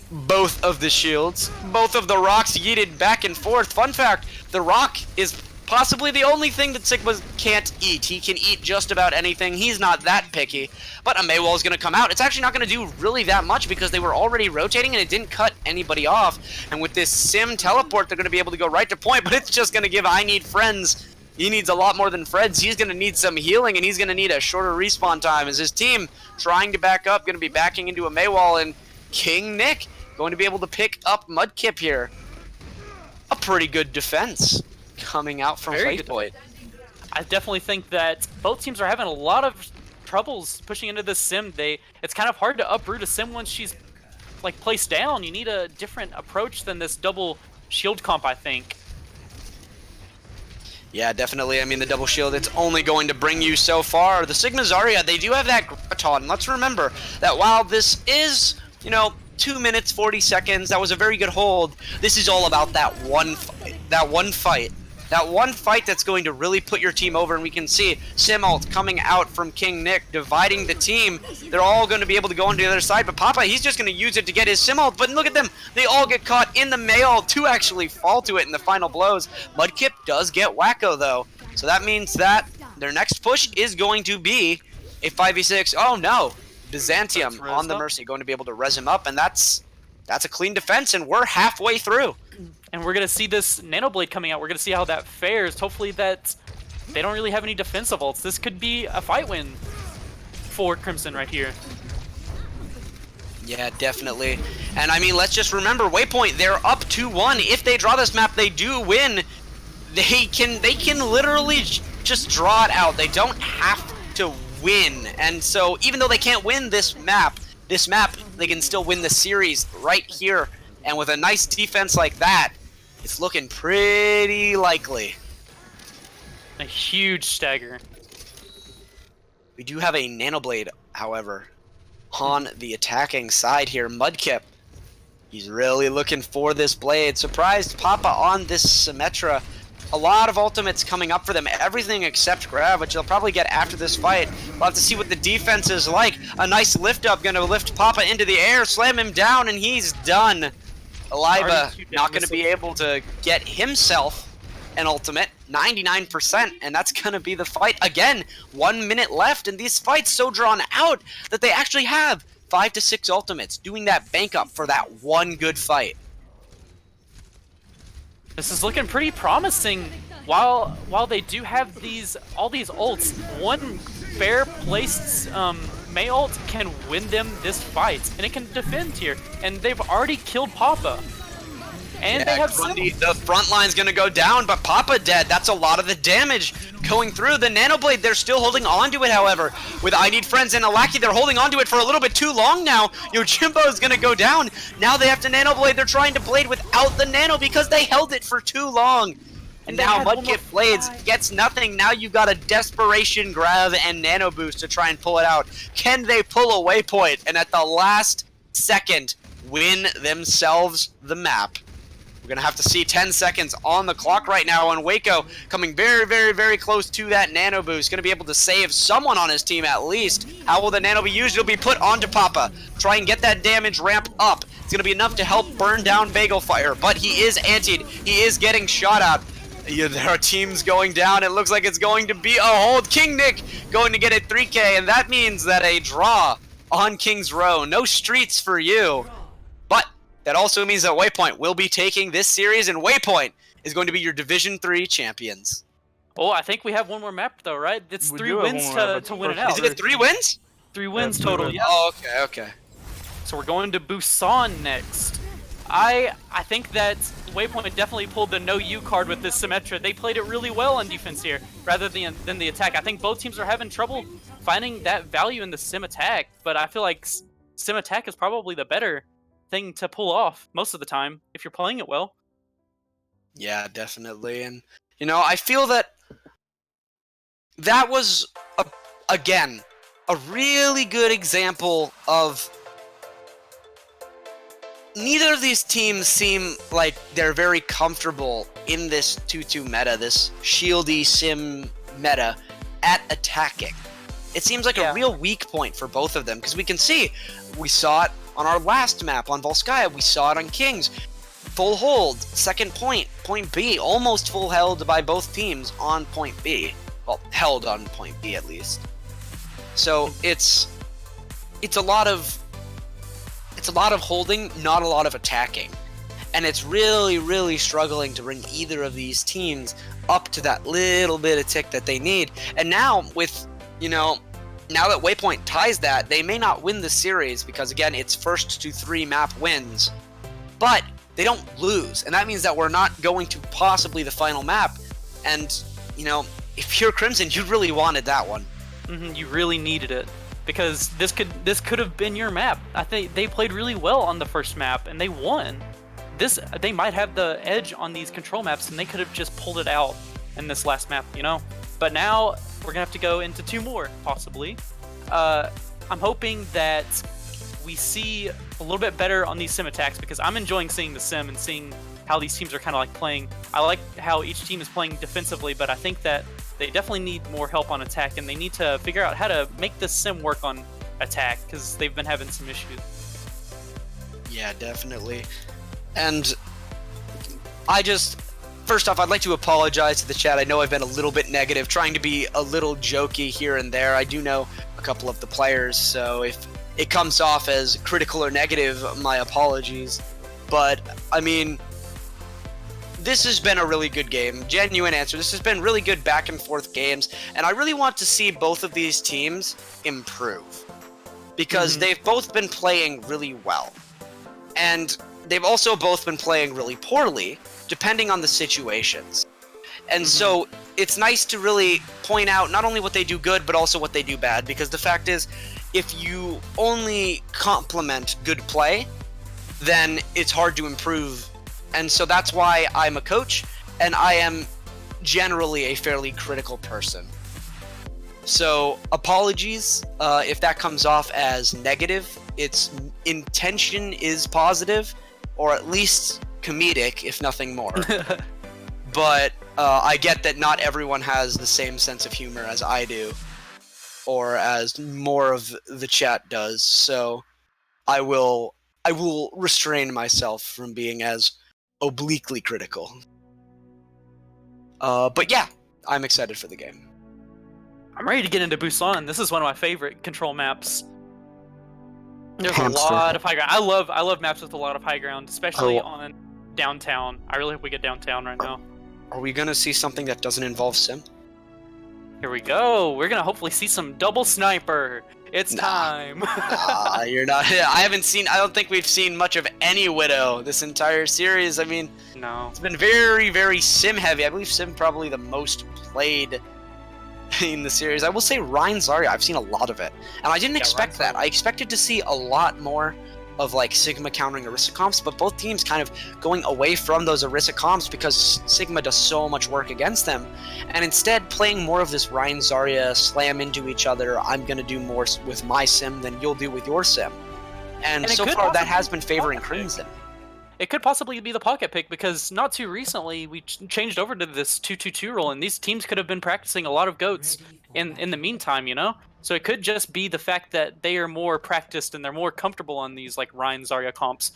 both of the shields, both of the rocks yeeted back and forth. Fun fact, the rock is possibly the only thing that Sigma can't eat. He can eat just about anything. He's not that picky. But a Maywall is going to come out. It's actually not going to do really that much because they were already rotating and it didn't cut anybody off. And with this Sim teleport, they're going to be able to go right to point, but it's just going to give I Need Friends. He needs a lot more than Fred's. He's going to need some healing, and he's going to need a shorter respawn time as his team trying to back up, going to be backing into a Maywall, and King Nick going to be able to pick up Mudkip here. A pretty good defense coming out from Waypoint. I definitely think that both teams are having a lot of troubles pushing into this Sim. It's kind of hard to uproot a Sim once she's like placed down. You need a different approach than this double shield comp, I think. Yeah, definitely. I mean, the double shield, it's only going to bring you so far. The Sigma Zarya, they do have that Graviton. And let's remember that while this is, you know, 2 minutes, 40 seconds, that was a very good hold. This is all about that one fight. That one fight that's going to really put your team over, and we can see Simult coming out from King Nick, dividing the team. They're all going to be able to go on the other side, but Papa, he's just going to use it to get his Simult, but look at them. They all get caught in the mail. Two actually fall to it in the final blows. Mudkip does get Wacko, though, so that means that their next push is going to be a 5v6. Oh, no. Byzantium on the Mercy going to be able to res him up, and that's a clean defense, and we're halfway through. And we're going to see this Nano Blade coming out. We're going to see how that fares. Hopefully that they don't really have any defensive ults. This could be a fight win for Crimson right here. Yeah, definitely. And I mean, let's just remember, Waypoint, they're up 2-1. If they draw this map, they do win. They can literally just draw it out. They don't have to win. And so even though they can't win this map, they can still win the series right here. And with a nice defense like that, it's looking pretty likely. A huge stagger. We do have a Nano Blade, however, on the attacking side here. Mudkip, he's really looking for this blade. Surprised Papa on this Symmetra. A lot of ultimates coming up for them, everything except Grav, which they'll probably get after this fight. We'll have to see what the defense is like. A nice lift up, gonna lift Papa into the air, slam him down, and he's done. Aliva not going to be able to get himself an ultimate, 99%, and that's going to be the fight. Again, 1 minute left, and these fights so drawn out that they actually have 5 to 6 ultimates, doing that bank up for that one good fight. This is looking pretty promising. While they do have all these ults, one fair placed Mei ult can win them this fight, and it can defend here. And they've already killed Papa. And they have Grundy, the front line's gonna go down, but Papa dead. That's a lot of the damage going through. The Nano Blade, they're still holding on to it, however. With I Need Friends and Alaki, they're holding on to it for a little bit too long now. Yojimbo's gonna go down. Now they have to Nano Blade. They're trying to blade without the Nano because they held it for too long. And now Mudkip Blades gets nothing. Now you got a Desperation Grav and Nano Boost to try and pull it out. Can they pull a Waypoint and at the last second win themselves the map? We're going to have to see 10 seconds on the clock right now, and Waco coming very, very, very close to that Nano Boost. Going to be able to save someone on his team at least. How will the Nano be used? It'll be put onto Papa. Try and get that damage ramp up. It's going to be enough to help burn down Bagel Fire, but he is antied. He is getting shot at. Yeah, there are teams going down. It looks like it's going to be a hold. King Nick going to get a 3K, and that means that a draw on King's Row. No streets for you. But that also means that Waypoint will be taking this series, and Waypoint is going to be your Division 3 champions. Oh, I think we have one more map, though, right? It's 3 wins to win it out. Is it 3 wins? 3 wins total, yeah. Oh, okay. So we're going to Busan next. I think that Waypoint definitely pulled the no you card with this Symmetra. They played it really well on defense here, rather than the attack. I think both teams are having trouble finding that value in the Sim attack, but I feel like Sim attack is probably the better thing to pull off most of the time if you're playing it well. Yeah, definitely. And, you know, I feel that was, again, a really good example of neither of these teams seem like they're very comfortable in this 2-2 meta, this shieldy sim meta, at attacking. It seems like a real weak point for both of them, because we can see, we saw it on our last map on Volskaya, we saw it on Kings. full hold, second point, point B, almost full held by both teams on point B. Well, held on point B at least. So it's a lot of holding, not a lot of attacking. And it's really struggling to bring either of these teams up to that little bit of tick that they need. And now with, now that Waypoint ties that, they may not win the series because, again, it's first to 3 map wins. But they don't lose. And that means that we're not going to possibly the final map. And, if you're Crimson, you really wanted that one. You really needed it. Because this could have been your map. I think they played really well on the first map, and they won. They might have the edge on these control maps, and they could have just pulled it out in this last map, But now we're gonna have to go into 2 more, possibly. I'm hoping that we see a little bit better on these sim attacks because I'm enjoying seeing the sim and seeing how these teams are kind of like playing. I like how each team is playing defensively, but I think that they definitely need more help on attack, and they need to figure out how to make the sim work on attack because they've been having some issues. Yeah, definitely. And first off, I'd like to apologize to the chat. I know I've been a little bit negative, trying to be a little jokey here and there. I do know a couple of the players, so if it comes off as critical or negative, my apologies. But, I mean, this has been a really good game. Genuine answer. This has been really good back and forth games, and I really want to see both of these teams improve. Because they've both been playing really well. And they've also both been playing really poorly, depending on the situations. And so it's nice to really point out not only what they do good, but also what they do bad, because the fact is, if you only compliment good play, then it's hard to improve. And so that's why I'm a coach, and I am generally a fairly critical person. So apologies if that comes off as negative. Its intention is positive, or at least comedic, if nothing more. But I get that not everyone has the same sense of humor as I do, or as more of the chat does. So I will restrain myself from being as obliquely critical. But yeah, I'm excited for the game. I'm ready to get into Busan. This is one of my favorite control maps. There's Hamster. a lot of high ground. I love maps with a lot of high ground, especially on downtown. I really hope we get downtown right now. Are we gonna see something that doesn't involve sim? Here we go. We're gonna hopefully see some double sniper. It's time. Nah, you're not. I don't think we've seen much of any Widow this entire series. I mean, No. it's been very, very sim heavy. I believe sim probably the most played in the series. I will say Ryan Zarya, I've seen a lot of it. And I didn't expect that. I expected to see a lot more of like Sigma countering Orisa comps, but both teams kind of going away from those Orisa comps because Sigma does so much work against them. And instead playing more of this Ryan Zarya slam into each other, I'm going to do more with my sim than you'll do with your sim. And so far that has been favoring Crimson. It could possibly be the pocket pick because not too recently we changed over to this 2-2-2 role, and these teams could have been practicing a lot of goats in the meantime, So it could just be the fact that they are more practiced and they're more comfortable on these like Ryan Zarya comps,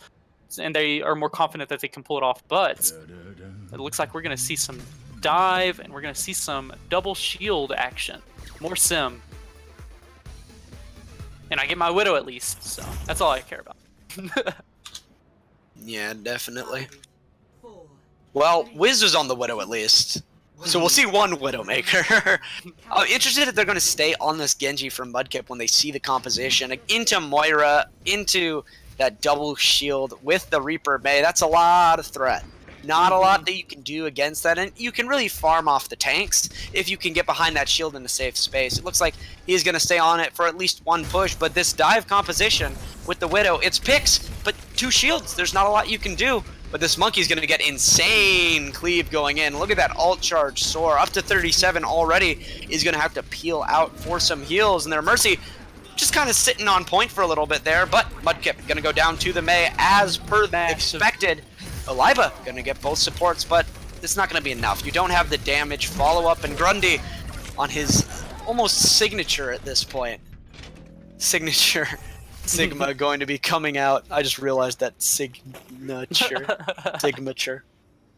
and they are more confident that they can pull it off. But it looks like we're gonna see some dive and we're gonna see some double shield action, more sim, and I get my Widow at least, so that's all I care about. Yeah, definitely. Well, Wiz was on the Widow at least. So we'll see one Widowmaker. I'm interested if they're going to stay on this Genji from Mudkip when they see the composition. Into Moira, into that double shield with the Reaper May. That's a lot of threat. Not a lot that you can do against that. And you can really farm off the tanks if you can get behind that shield in a safe space. It looks like he's going to stay on it for at least one push. But this dive composition with the Widow, it's picks, but 2 shields. There's not a lot you can do. But this Monkey's going to get insane cleave going in. Look at that alt charge soar. Up to 37 already. He's going to have to peel out for some heals. And their Mercy just kind of sitting on point for a little bit there. But Mudkip going to go down to the May as per expected. Oliva going to get both supports, but it's not going to be enough. You don't have the damage follow-up. And Grundy on his almost signature at this point. Signature Sigma going to be coming out. I just realized that signature.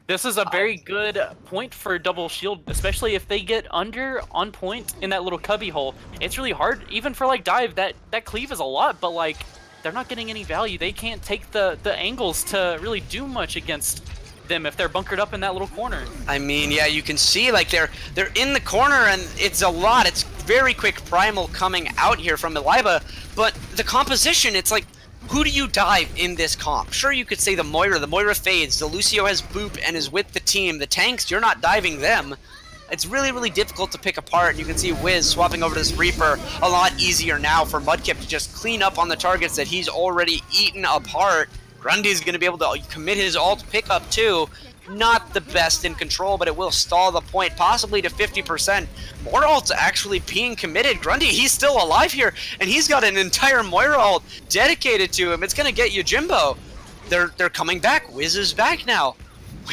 This is a very good point for double shield, especially if they get under on point in that little cubby hole. It's really hard, even for like dive. That cleave is a lot, but like they're not getting any value. They can't take the angles to really do much against them if they're bunkered up in that little corner. I mean, yeah, you can see like they're in the corner, and it's a lot. It's very quick primal coming out here from Eliba, but the composition, it's like, who do you dive in this comp? Sure, you could say the Moira fades, the Lucio has boop and is with the team, the tanks, you're not diving them. It's really, really difficult to pick apart. You can see Wiz swapping over to this Reaper, a lot easier now for Mudkip to just clean up on the targets that he's already eaten apart. Grundy's going to be able to commit his ult pickup too. Not the best in control, but it will stall the point, possibly to 50%. More ults actually being committed. Grundy, he's still alive here, and he's got an entire Moira ult dedicated to him. It's going to get you Jimbo. They're coming back. Wiz is back now.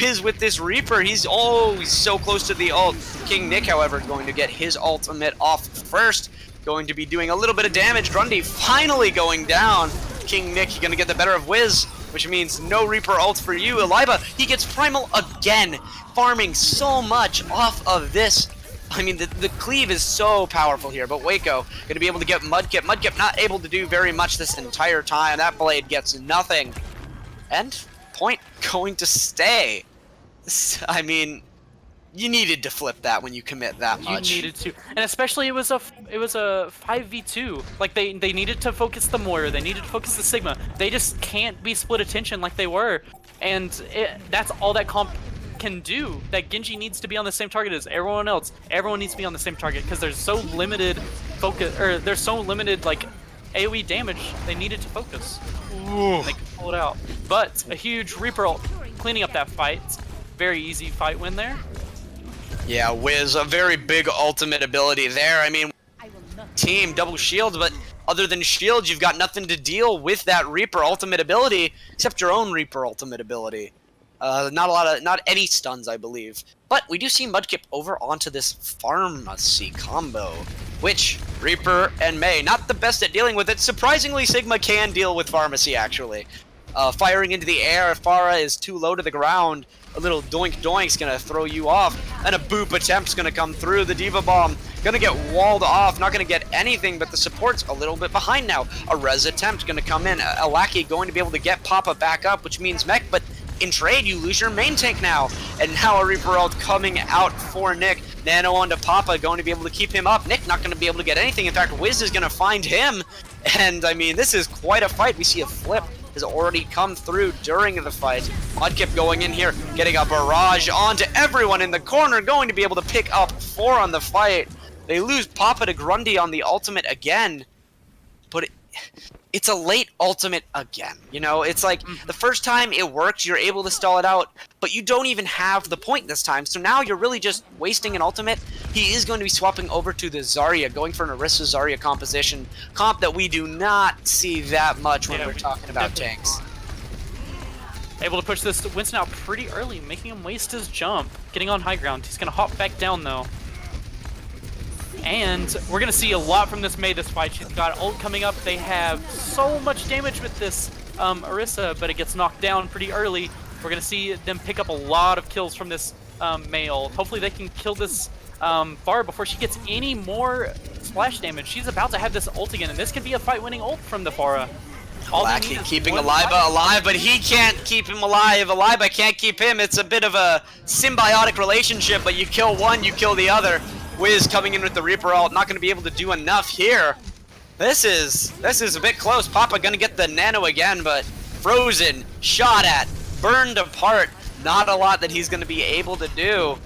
Wiz with this Reaper, he's so close to the ult. King Nick, however, going to get his ultimate off first. Going to be doing a little bit of damage. Grundy finally going down. King Nick going to get the better of Wiz, which means no Reaper ult for you. Eliba, he gets Primal again, farming so much off of this. I mean, the cleave is so powerful here, but Waco going to be able to get Mudkip. Mudkip not able to do very much this entire time. That blade gets nothing. And point going to stay. I mean, you needed to flip that when you commit that much. You needed to, and especially it was a 5v2. Like they needed to focus the Moira, they needed to focus the Sigma. They just can't be split attention like they were, and that's all that comp can do. That Genji needs to be on the same target as everyone else. Everyone needs to be on the same target because there's so limited focus, or there's so limited like AoE damage. They needed to focus. Ooh. They can pull it out, but a huge Reaper ult cleaning up that fight. Very easy fight win there. Yeah, Wiz, a very big ultimate ability there. I mean, team double shield, but other than shield, you've got nothing to deal with that Reaper ultimate ability, except your own Reaper ultimate ability. Not any stuns, I believe. But we do see Mudkip over onto this Pharmacy combo, which Reaper and Mei, not the best at dealing with it. Surprisingly, Sigma can deal with Pharmacy, actually. Firing into the air, if Pharah is too low to the ground, a little doink doink's gonna throw you off, and a boop attempt's gonna come through. The Diva Bomb gonna get walled off, not gonna get anything, but the support's a little bit behind now. A res attempt gonna come in, a Lackey going to be able to get Papa back up, which means mech, but in trade you lose your main tank now. And now a Reaper ult coming out for Nick. Nano onto Papa, going to be able to keep him up. Nick not gonna be able to get anything. In fact, Wiz is gonna find him, and I mean, this is quite a fight. We see a flip has already come through during the fight. Mudkip going in here, getting a barrage onto everyone in the corner, going to be able to pick up 4 on the fight. They lose Papa to Grundy on the ultimate again, but it's a late ultimate again. You know, it's like the first time it worked, you're able to stall it out, but you don't even have the point this time. So now you're really just wasting an ultimate. He is going to be swapping over to the Zarya, going for an Orisa Zarya composition, comp that we do not see that much when we're talking about tanks. Able to push this Winston out pretty early, making him waste his jump. Getting on high ground. He's going to hop back down though. And we're going to see a lot from this Mei this fight. She's got ult coming up. They have so much damage with this Orisa, but it gets knocked down pretty early. We're going to see them pick up a lot of kills from this Mei ult. Hopefully they can kill this Pharah before she gets any more splash damage. She's about to have this ult again, and this could be a fight-winning ult from the Pharah. Lackey keeping Eliba alive, but he can't keep him alive. Eliba can't keep him. It's a bit of a symbiotic relationship, but you kill one, you kill the other. Wiz coming in with the Reaper ult, not going to be able to do enough here. This is a bit close. Papa going to get the nano again, but frozen, shot at, burned apart. Not a lot that he's going to be able to do.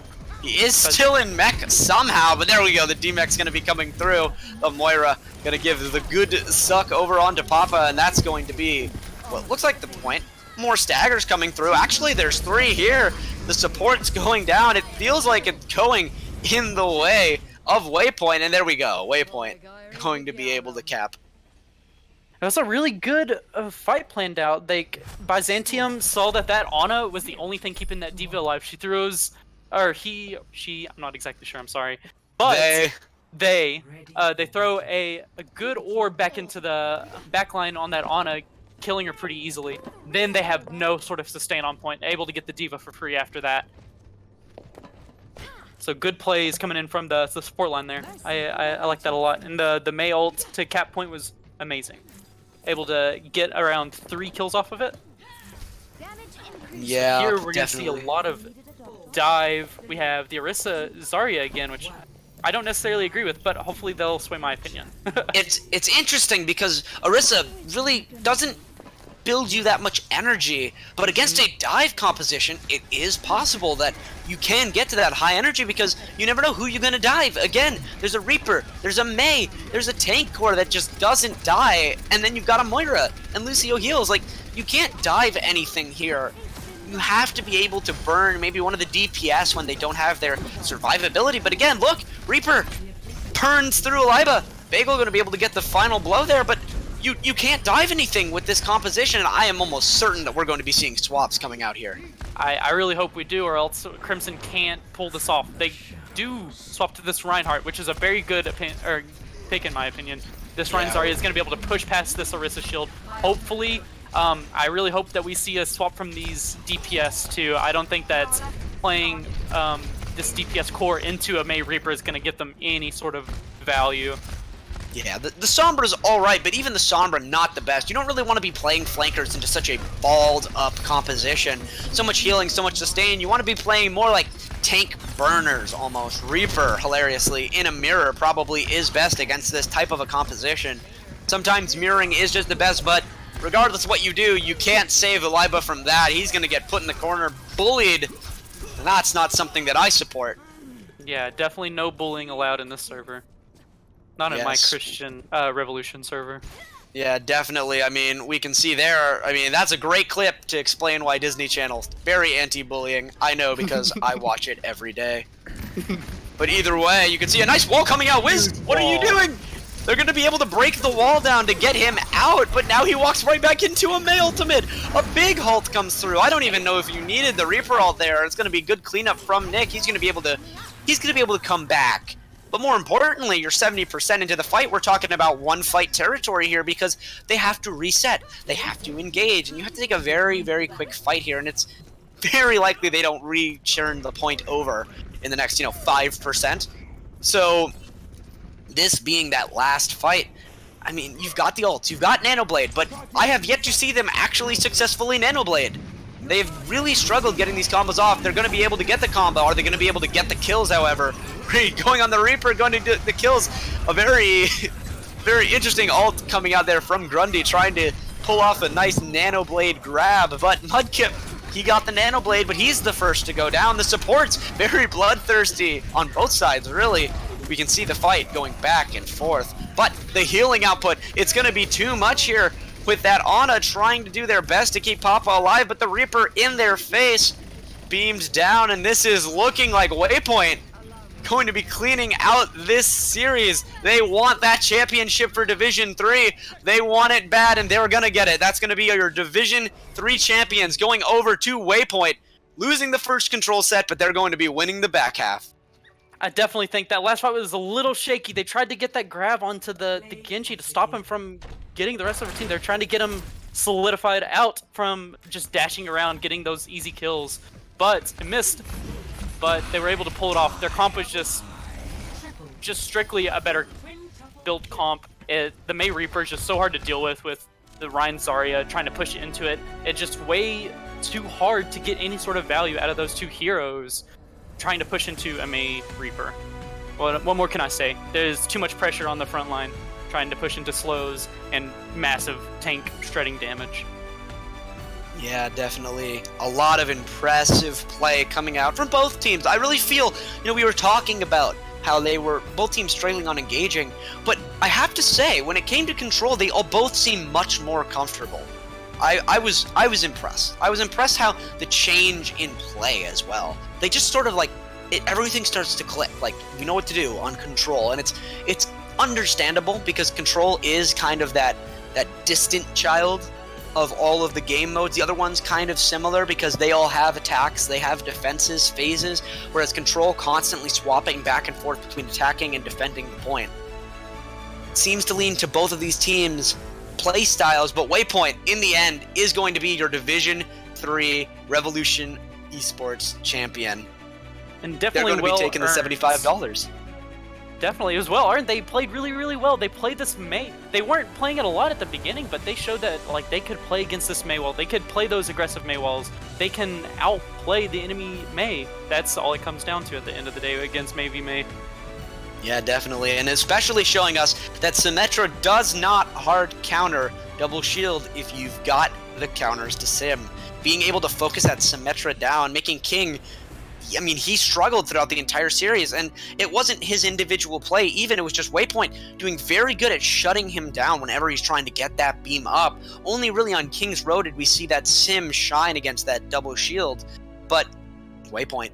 He is still in mech somehow, but there we go. The D-mech's going to be coming through. The Moira going to give the good suck over onto Papa, and that's going to be what looks like the point. More staggers coming through. Actually, there's 3 here. The support's going down. It feels like it's going in the way of Waypoint, and there we go. Waypoint going to be able to cap. It was a really good fight planned out. Byzantium saw that Ana was the only thing keeping that Diva alive. She throws, or she, I'm not exactly sure, I'm sorry. But they throw a good orb back into the backline on that Ana, killing her pretty easily. Then they have no sort of sustain on point, able to get the D.Va for free after that. So good plays coming in from the support line there. I like that a lot. And the Mei ult to cap point was amazing. Able to get around 3 kills off of it. Yeah, Here we're definitely. gonna see a lot of dive. We have the Orisa Zarya again, which I don't necessarily agree with, but hopefully they'll sway my opinion. It's interesting because Orisa really doesn't build you that much energy, but against a dive composition, it is possible that you can get to that high energy because you never know who you're gonna dive. Again, there's a Reaper, there's a Mei, there's a tank core that just doesn't die, and then you've got a Moira and Lucio heals. Like, you can't dive anything here. You have to be able to burn maybe one of the DPS when they don't have their survivability. But again, look, Reaper burns through Eliba. Bagel gonna be able to get the final blow there, but you can't dive anything with this composition, and I am almost certain that we're going to be seeing swaps coming out here. I really hope we do, or else Crimson can't pull this off. They do swap to this Reinhardt, which is a very good pick in my opinion. This Reinhardt Zarya is going to be able to push past this Orisa shield. Hopefully, I really hope that we see a swap from these DPS too. I don't think that playing this DPS core into a Mei Reaper is going to get them any sort of value. Yeah, the Sombra's alright, but even the Sombra not the best. You don't really want to be playing flankers into such a balled up composition. So much healing, so much sustain. You want to be playing more like tank burners almost. Reaper, hilariously, in a mirror probably is best against this type of a composition. Sometimes mirroring is just the best, but regardless of what you do, you can't save Eliba from that. He's going to get put in the corner, bullied, and that's not something that I support. Yeah, definitely no bullying allowed in this server. Not in my Christian Revolution server. Yeah, definitely. I mean, we can see there, I mean, that's a great clip to explain why Disney Channel's very anti-bullying. I know because I watch it every day. But either way, you can see a nice wall coming out. Wiz, what are you doing? They're going to be able to break the wall down to get him out, but now he walks right back into a Mei ultimate. A big halt comes through. I don't even know if you needed the Reaper ult there. It's going to be good cleanup from Nick. He's going to be able to come back. But more importantly, you're 70% into the fight. We're talking about one fight territory here because they have to reset. They have to engage, and you have to take a very, very quick fight here, and it's very likely they don't re-churn the point over in the next, 5%. So this being that last fight, I mean, you've got the ult, you've got Nanoblade, but I have yet to see them actually successfully Nanoblade. They've really struggled getting these combos off. They're going to be able to get the combo. Are they going to be able to get the kills, however? Going on the Reaper, going to do the kills. A very, very interesting ult coming out there from Grundy, trying to pull off a nice Nanoblade grab. But Mudkip, he got the Nanoblade, but he's the first to go down. The support's very bloodthirsty on both sides, really. We can see the fight going back and forth. But the healing output, it's going to be too much here. With that Ana trying to do their best to keep Papa alive, but the Reaper in their face, beamed down, and this is looking like Waypoint going to be cleaning out this series. They want that championship for Division 3. They want it bad, and they're gonna get it. That's gonna be your Division 3 champions going over to Waypoint, losing the first control set, but they're going to be winning the back half. I definitely think that last fight was a little shaky. They tried to get that grab onto the Genji to stop him from getting the rest of the team. They're trying to get him solidified out from just dashing around, getting those easy kills. But it missed. But they were able to pull it off. Their comp was just strictly a better built comp. The Mei Reaper is just so hard to deal with the Rein Zarya trying to push into it. It's just way too hard to get any sort of value out of those two heroes trying to push into a Mei Reaper. Well, what more can I say? There's too much pressure on the front line trying to push into slows and massive tank shredding damage. Yeah, definitely. A lot of impressive play coming out from both teams. I really feel, we were talking about how they were both teams struggling on engaging, but I have to say, when it came to control, they all both seemed much more comfortable. I was impressed. I was impressed how the change in play as well. They just sort of everything starts to click. Like, we know what to do on control, and it's understandable because control is kind of that distant child of all of the game modes. The other one's kind of similar because they all have attacks, they have defenses, phases, whereas Control constantly swapping back and forth between attacking and defending the point. It seems to lean to both of these teams' play styles, but Waypoint, in the end, is going to be your Division 3 Revolution Esports champion. And definitely they're going to be taking the $75. Definitely as well. Aren't they played really, really well? They played this Mei. They weren't playing it a lot at the beginning, but they showed that like they could play against this Mei wall. They could play those aggressive Mei walls. They can outplay the enemy Mei. That's all it comes down to at the end of the day against Mei v Mei. Yeah, definitely, and especially showing us that Symmetra does not hard counter double shield if you've got the counters to Sim. Being able to focus that Symmetra down, making King, I mean, he struggled throughout the entire series, and it wasn't his individual play even, it was just Waypoint doing very good at shutting him down whenever he's trying to get that beam up. Only really on King's Row did we see that Sim shine against that double shield, but Waypoint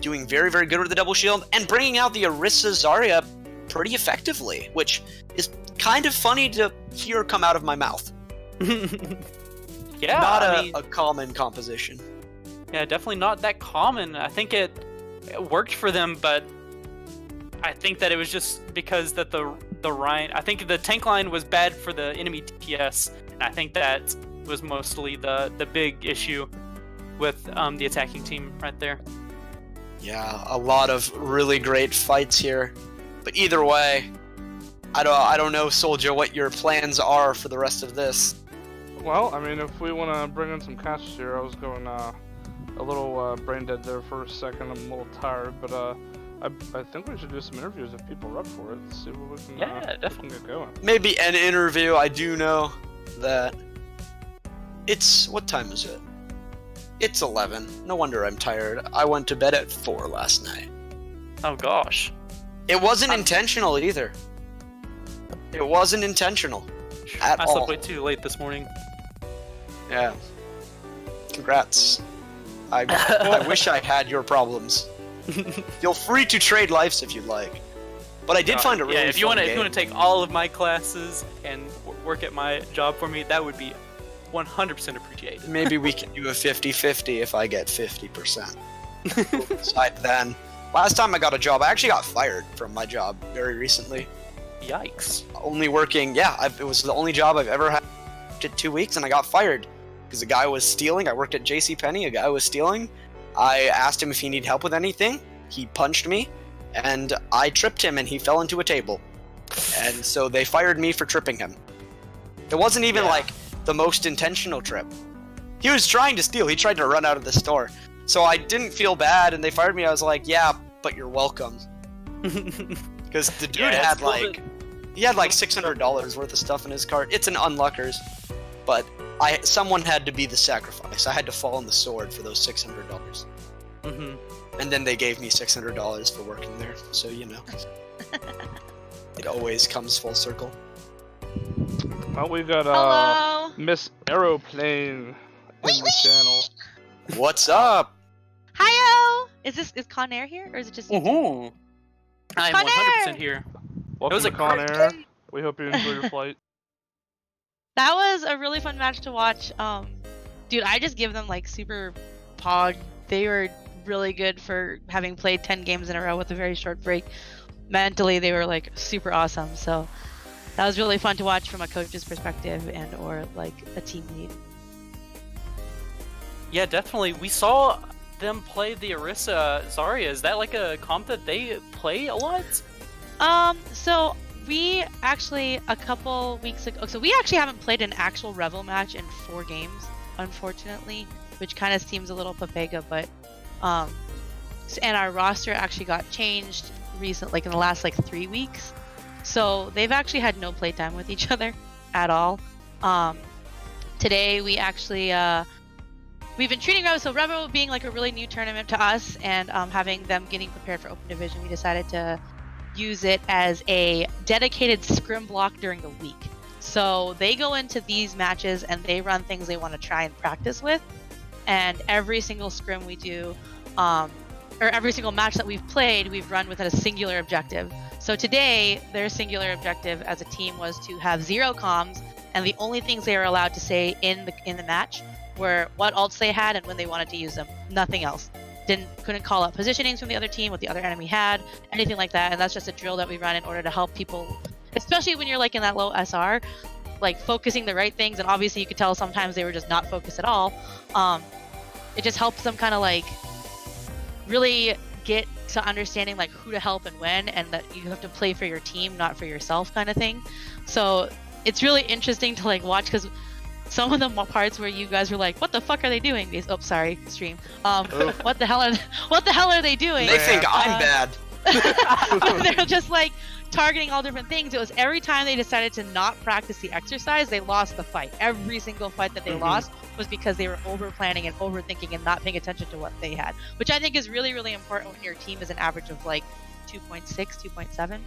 doing very, very good with the double shield, and bringing out the Orisa Zarya pretty effectively, which is kind of funny to hear come out of my mouth. Yeah, Not I mean, a common composition. yeah, definitely not that common. I think it worked for them, but I think that it was just because that the Ryan, I think the tank line was bad for the enemy DPS, and I think that was mostly the big issue with the attacking team right there. Yeah, a lot of really great fights here. But either way, I don't know, Soldier, what your plans are for the rest of this. Well, I mean, if we want to bring in some cash here, I was going a little brain dead there for a second. I'm a little tired, but I think we should do some interviews if people are up for it. See what we can, Definitely get going. Maybe an interview. I do know that it's, what time is it? It's 11. No wonder I'm tired. I went to bed at 4 last night. Oh gosh. It wasn't intentional either. It wasn't intentional at I all. slept way too late this morning. Yeah. Congrats. I wish I had your problems. Feel free to trade lives if you'd like. But I did find a really if you fun want game. to take all of my classes and work at my job for me, that would be 100% appreciated. Maybe we can do a 50-50 if I get 50%. We'll decide then. Last time I got a job, I actually got fired from my job very recently. Yikes. Only working, it was the only job I've ever had. Did 2 weeks and I got fired because the guy was stealing. I worked at JCPenney, a guy was stealing. I asked him if he needed help with anything. He punched me and I tripped him and he fell into a table. And so they fired me for tripping him. It wasn't even like the most intentional trip. He was trying to steal. He tried to run out of the store. So I didn't feel bad and they fired me. I was like, yeah, but you're welcome. Because the dude had like, he had like $600 worth of stuff in his cart. It's an unluckers, but someone had to be the sacrifice. I had to fall on the sword for those $600. And then they gave me $600 for working there. So, you know, it always comes full circle. Well, we got Hello. Miss Aeroplane in the channel. What's up? Hiyo! Is Con Air here, or is it just you? Woohoo! I'm Con 100% Air! here. Welcome was to a Con great Air. We hope you enjoy your flight. That was a really fun match to watch. Dude, I just give them like super pog. They were really good for having played 10 games in a row with a very short break. Mentally, they were like super awesome. So that was really fun to watch from a coach's perspective and or like a team lead. Yeah, definitely. We saw them play the Orisa Zarya. Is that like a comp that they play a lot? So we actually a couple weeks ago, so we actually haven't played an actual Revel match in 4 games, unfortunately, which kind of seems a little papega, but and our roster actually got changed recently, like in the last like 3 weeks. So they've actually had no playtime with each other at all. Today we actually we've been treating Revel, so Revel being like a really new tournament to us, and having them getting prepared for Open Division, we decided to use it as a dedicated scrim block during the week. So they go into these matches and they run things they want to try and practice with, and every single scrim we do, or every single match that we've played, we've run with a singular objective. So today, their singular objective as a team was to have 0 comms and the only things they were allowed to say in the match were what ults they had and when they wanted to use them. Nothing else. Couldn't call out positionings from the other team, what the other enemy had, anything like that. And that's just a drill that we run in order to help people, especially when you're like in that low SR, like focusing the right things. And obviously you could tell sometimes they were just not focused at all. It just helps them kind of like really get to understanding like who to help and when, and that you have to play for your team, not for yourself, kind of thing. So it's really interesting to like watch, because some of the parts where you guys were like, "What the fuck are they doing?" Oh, sorry, stream. What the hell are they doing? They think I'm bad. They're just like targeting all different things. It was every time they decided to not practice the exercise, they lost the fight. Every single fight that they lost was because they were over planning and overthinking and not paying attention to what they had, which I think is really, really important when your team is an average of like 2.6, 2.7.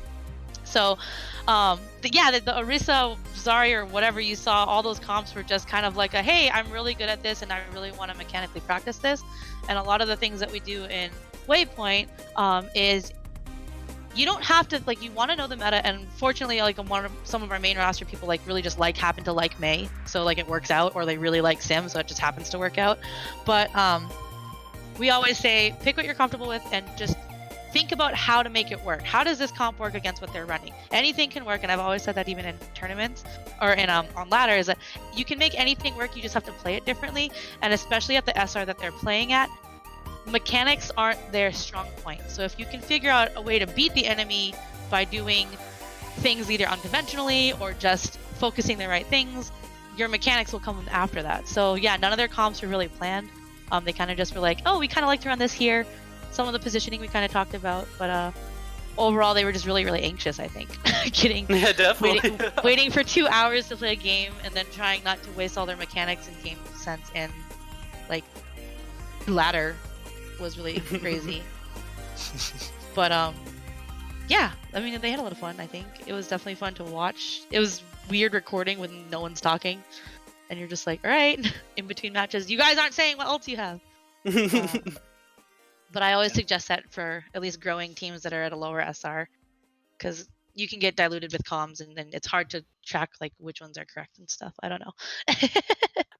So, the Orisa, Zarya, or whatever you saw, all those comps were just kind of like a, hey, I'm really good at this and I really want to mechanically practice this. And a lot of the things that we do in Waypoint is you don't have to, like, you want to know the meta, and fortunately, like, some of our main roster people, like, really just happen to like Mei, so, like, it works out, or they really like Sim, so it just happens to work out. But we always say, pick what you're comfortable with, and just think about how to make it work. How does this comp work against what they're running? Anything can work, and I've always said that even in tournaments, or in on ladder, is that you can make anything work, you just have to play it differently, and especially at the SR that they're playing at, mechanics aren't their strong point. So if you can figure out a way to beat the enemy by doing things either unconventionally or just focusing the right things, your mechanics will come after that. So yeah, none of their comps were really planned. They kind of just were like, oh, we kind of like to run this here. Some of the positioning we kind of talked about, but overall they were just really, really anxious, I think. Yeah, definitely. waiting for 2 hours to play a game and then trying not to waste all their mechanics and game sense in like ladder was really crazy. But yeah, I mean, they had a lot of fun. I think it was definitely fun to watch. It was weird recording when no one's talking and you're just like, all right, in between matches, you guys aren't saying what ults you have. But I always suggest that for at least growing teams that are at a lower SR, because you can get diluted with comms and then it's hard to track like which ones are correct and stuff. I don't know.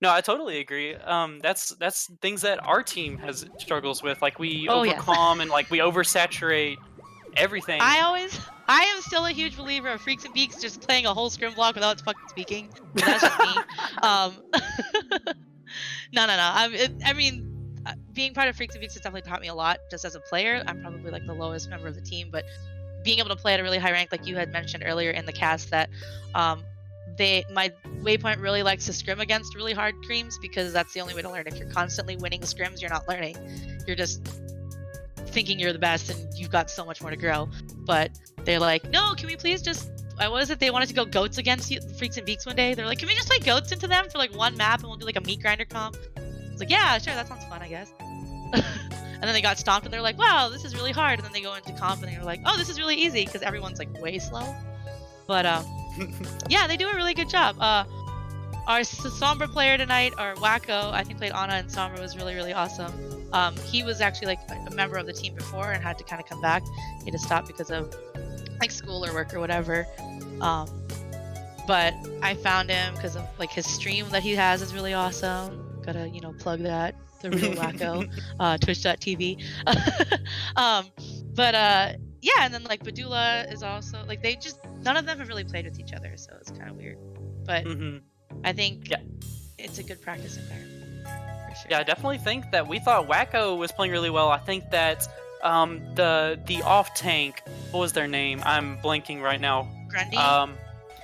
No, I totally agree. That's things that our team has struggles with. Like we Yes. overcom and like we oversaturate everything. I am still a huge believer of Freaks and Beaks just playing a whole scrim block without fucking speaking. But that's just me. No. I mean, being part of Freaks and Beaks has definitely taught me a lot. Just as a player, I'm probably like the lowest member of the team, but being able to play at a really high rank, like you had mentioned earlier in the cast, that my Waypoint really likes to scrim against really hard creams, because that's the only way to learn. If you're constantly winning scrims, you're not learning. You're just thinking you're the best and you've got so much more to grow. But they're like, no, can we please just, what was it? They wanted to go goats against you, Freaks and Beaks one day. They're like, can we just play goats into them for like one map and we'll do like a meat grinder comp? It's like, yeah, sure, that sounds fun, I guess. And then they got stomped and they're like, wow, this is really hard. And then they go into comp and they're like, oh, this is really easy, because everyone's like way slow. But yeah, they do a really good job. Our Sombra player tonight, or Wacko, I think played Ana, and Sombra was really, really awesome. He was actually like a member of the team before and had to kind of come back. He had to stop because of like school or work or whatever. But I found him because of like his stream that he has is really awesome. Gotta, plug that. The real Wacko, twitch.tv. Yeah, and then like Badula is also like, they just, none of them have really played with each other, so it's kind of weird. But I think it's a good practice environment for sure. Yeah, I definitely think that we thought Wacko was playing really well. I think that the off tank, what was their name? I'm blanking right now. Grundy?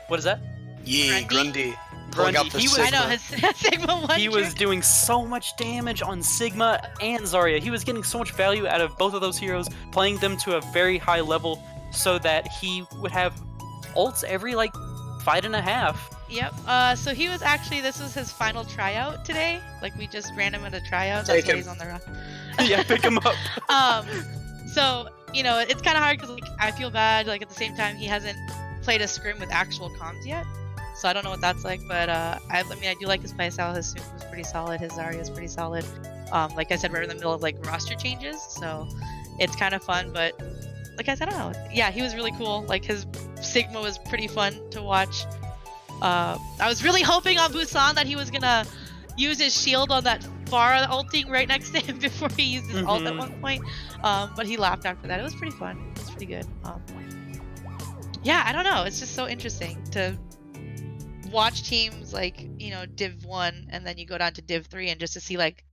What is that? Yeah, Grundy? Pulling up the Sigma. I know, his Sigma 1 He was doing so much damage on Sigma and Zarya. He was getting so much value out of both of those heroes, playing them to a very high level so that he would have ults every like fight and a half. Yep. So he was actually, this was his final tryout today. Like, we just ran him at a tryout. That's why he's on the run. Yeah, pick him up. So, it's kind of hard because like, I feel bad. Like, at the same time, he hasn't played a scrim with actual comms yet. So I don't know what that's like, but I do like his playstyle. His Super was pretty solid. His Zarya is pretty solid. Like I said, we're in the middle of like roster changes, so it's kind of fun. But like I said, I don't know. Yeah, he was really cool. Like his Sigma was pretty fun to watch. I was really hoping on Busan that he was gonna use his shield on that Pharah ulting right next to him before he used his ult at one point. But he laughed after that. It was pretty fun. It was pretty good. Yeah, I don't know. It's just so interesting to watch teams like, you know, Div 1 and then you go down to Div 3 and just to see like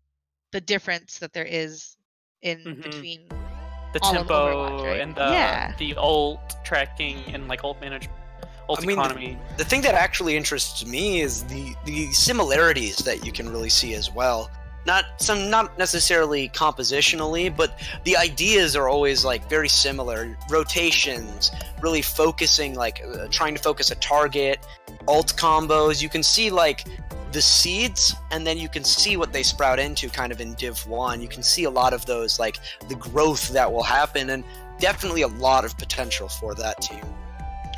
the difference that there is in between the all of tempo Overwatch, right? and the ult tracking and like ult management, ult economy. The thing that actually interests me is the similarities that you can really see as well. Not necessarily compositionally, but the ideas are always like very similar. Rotations, really focusing, like trying to focus a target, ult combos. You can see like the seeds, and then you can see what they sprout into kind of in Div 1. You can see a lot of those, like the growth that will happen, and definitely a lot of potential for that team.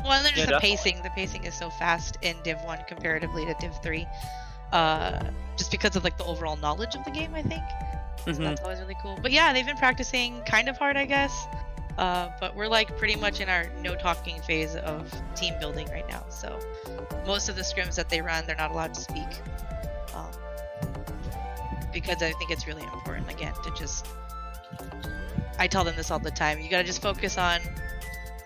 Well, and then just Yeah, the pacing. The pacing is so fast in Div 1 comparatively to Div 3. Just because of like the overall knowledge of the game, I think. So that's always really cool. But yeah, they've been practicing kind of hard, I guess. But we're like pretty much in our no talking phase of team building right now. So most of the scrims that they run, they're not allowed to speak. Because I think it's really important, again, to just... I tell them this all the time. You gotta just focus on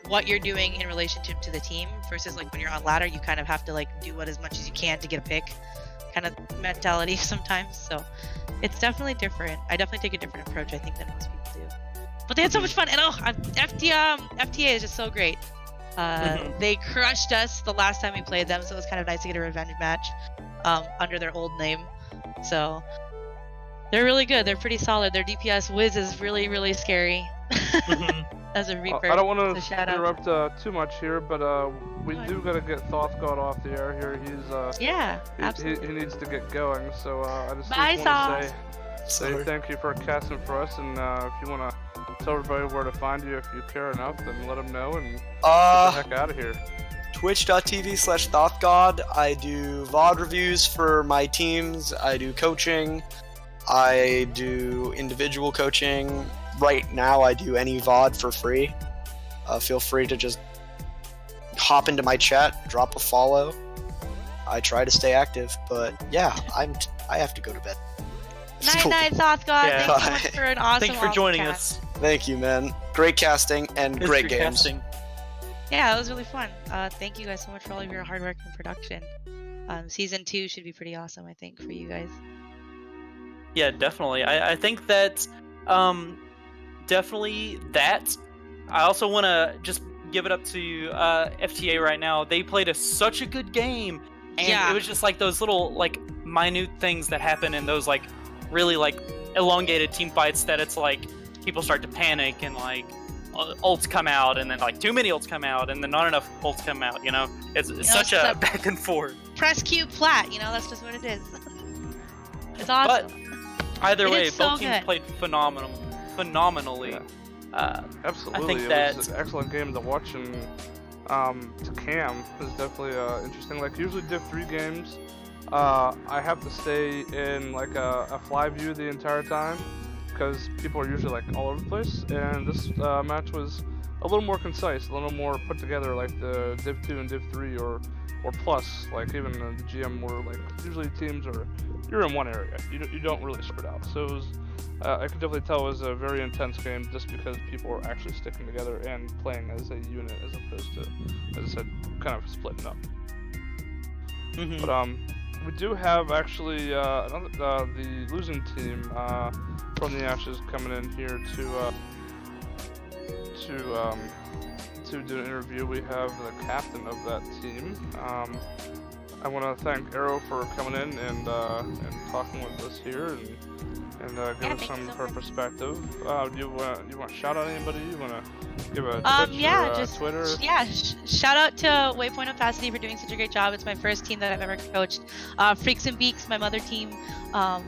what you're doing in relationship to the team versus like when you're on ladder, you kind of have to like do what as much as you can to get a pick kind of mentality sometimes. So it's definitely different. I definitely take a different approach, I think, than most people do. But they had so much fun, and FTA is just so great. They crushed us the last time we played them, so it was kind of nice to get a revenge match under their old name. So they're really good. They're pretty solid. Their DPS whiz is really, really scary. As a Reaper. I don't want to shout out. interrupt too much here, but we do gotta get Thothgod off the air here. He needs to get going. So I just want to say thank you for casting for us, and if you want to tell everybody where to find you if you care enough, then let them know and get the heck out of here. Twitch.tv/Thothgod. I do VOD reviews for my teams. I do coaching. I do individual coaching. Right now, I do any VOD for free. Feel free to just hop into my chat, drop a follow. I try to stay active, but yeah, I have to go to bed. Night, Thothgod. Yeah. Thanks so much for an awesome. Thanks for joining cast. us. Thank you, man. Great casting and great games. Casting. Yeah, it was really fun. Thank you guys so much for all of your hard work and production. Season 2 should be pretty awesome, I think, for you guys. Yeah, definitely. I think that definitely that. I also want to just give it up to FTA right now. They played such a good game, and it was just like those little like minute things that happen in those like really like elongated team fights that it's like people start to panic and like ults come out, and then like too many ults come out, and then not enough ults come out. You know, it's such a back and forth. Press Q plat. You know, that's just what it is. It's awesome. But either way, both teams good. played phenomenally. Yeah. Absolutely, I think it was an excellent game to watch, and to cam was definitely interesting. Like usually Div 3 games, I have to stay in like a fly view the entire time because people are usually like all over the place, and this match was a little more concise, a little more put together, like the Div 2 and Div 3 or plus. Like even the GM were like usually teams are you're in one area, you don't really spread out. So it was, I could definitely tell it was a very intense game just because people were actually sticking together and playing as a unit as opposed to, as I said, kind of splitting up. But we do have actually the losing team from the Ashes coming in here to do an interview. We have the captain of that team. I want to thank Arrow for coming in and talking with us here and give us some of her perspective. You want to shout out anybody? You want to give a Twitch or just Twitter? Yeah, shout out to Waypoint Opacity for doing such a great job. It's my first team that I've ever coached. Freaks and Beaks, my mother team. I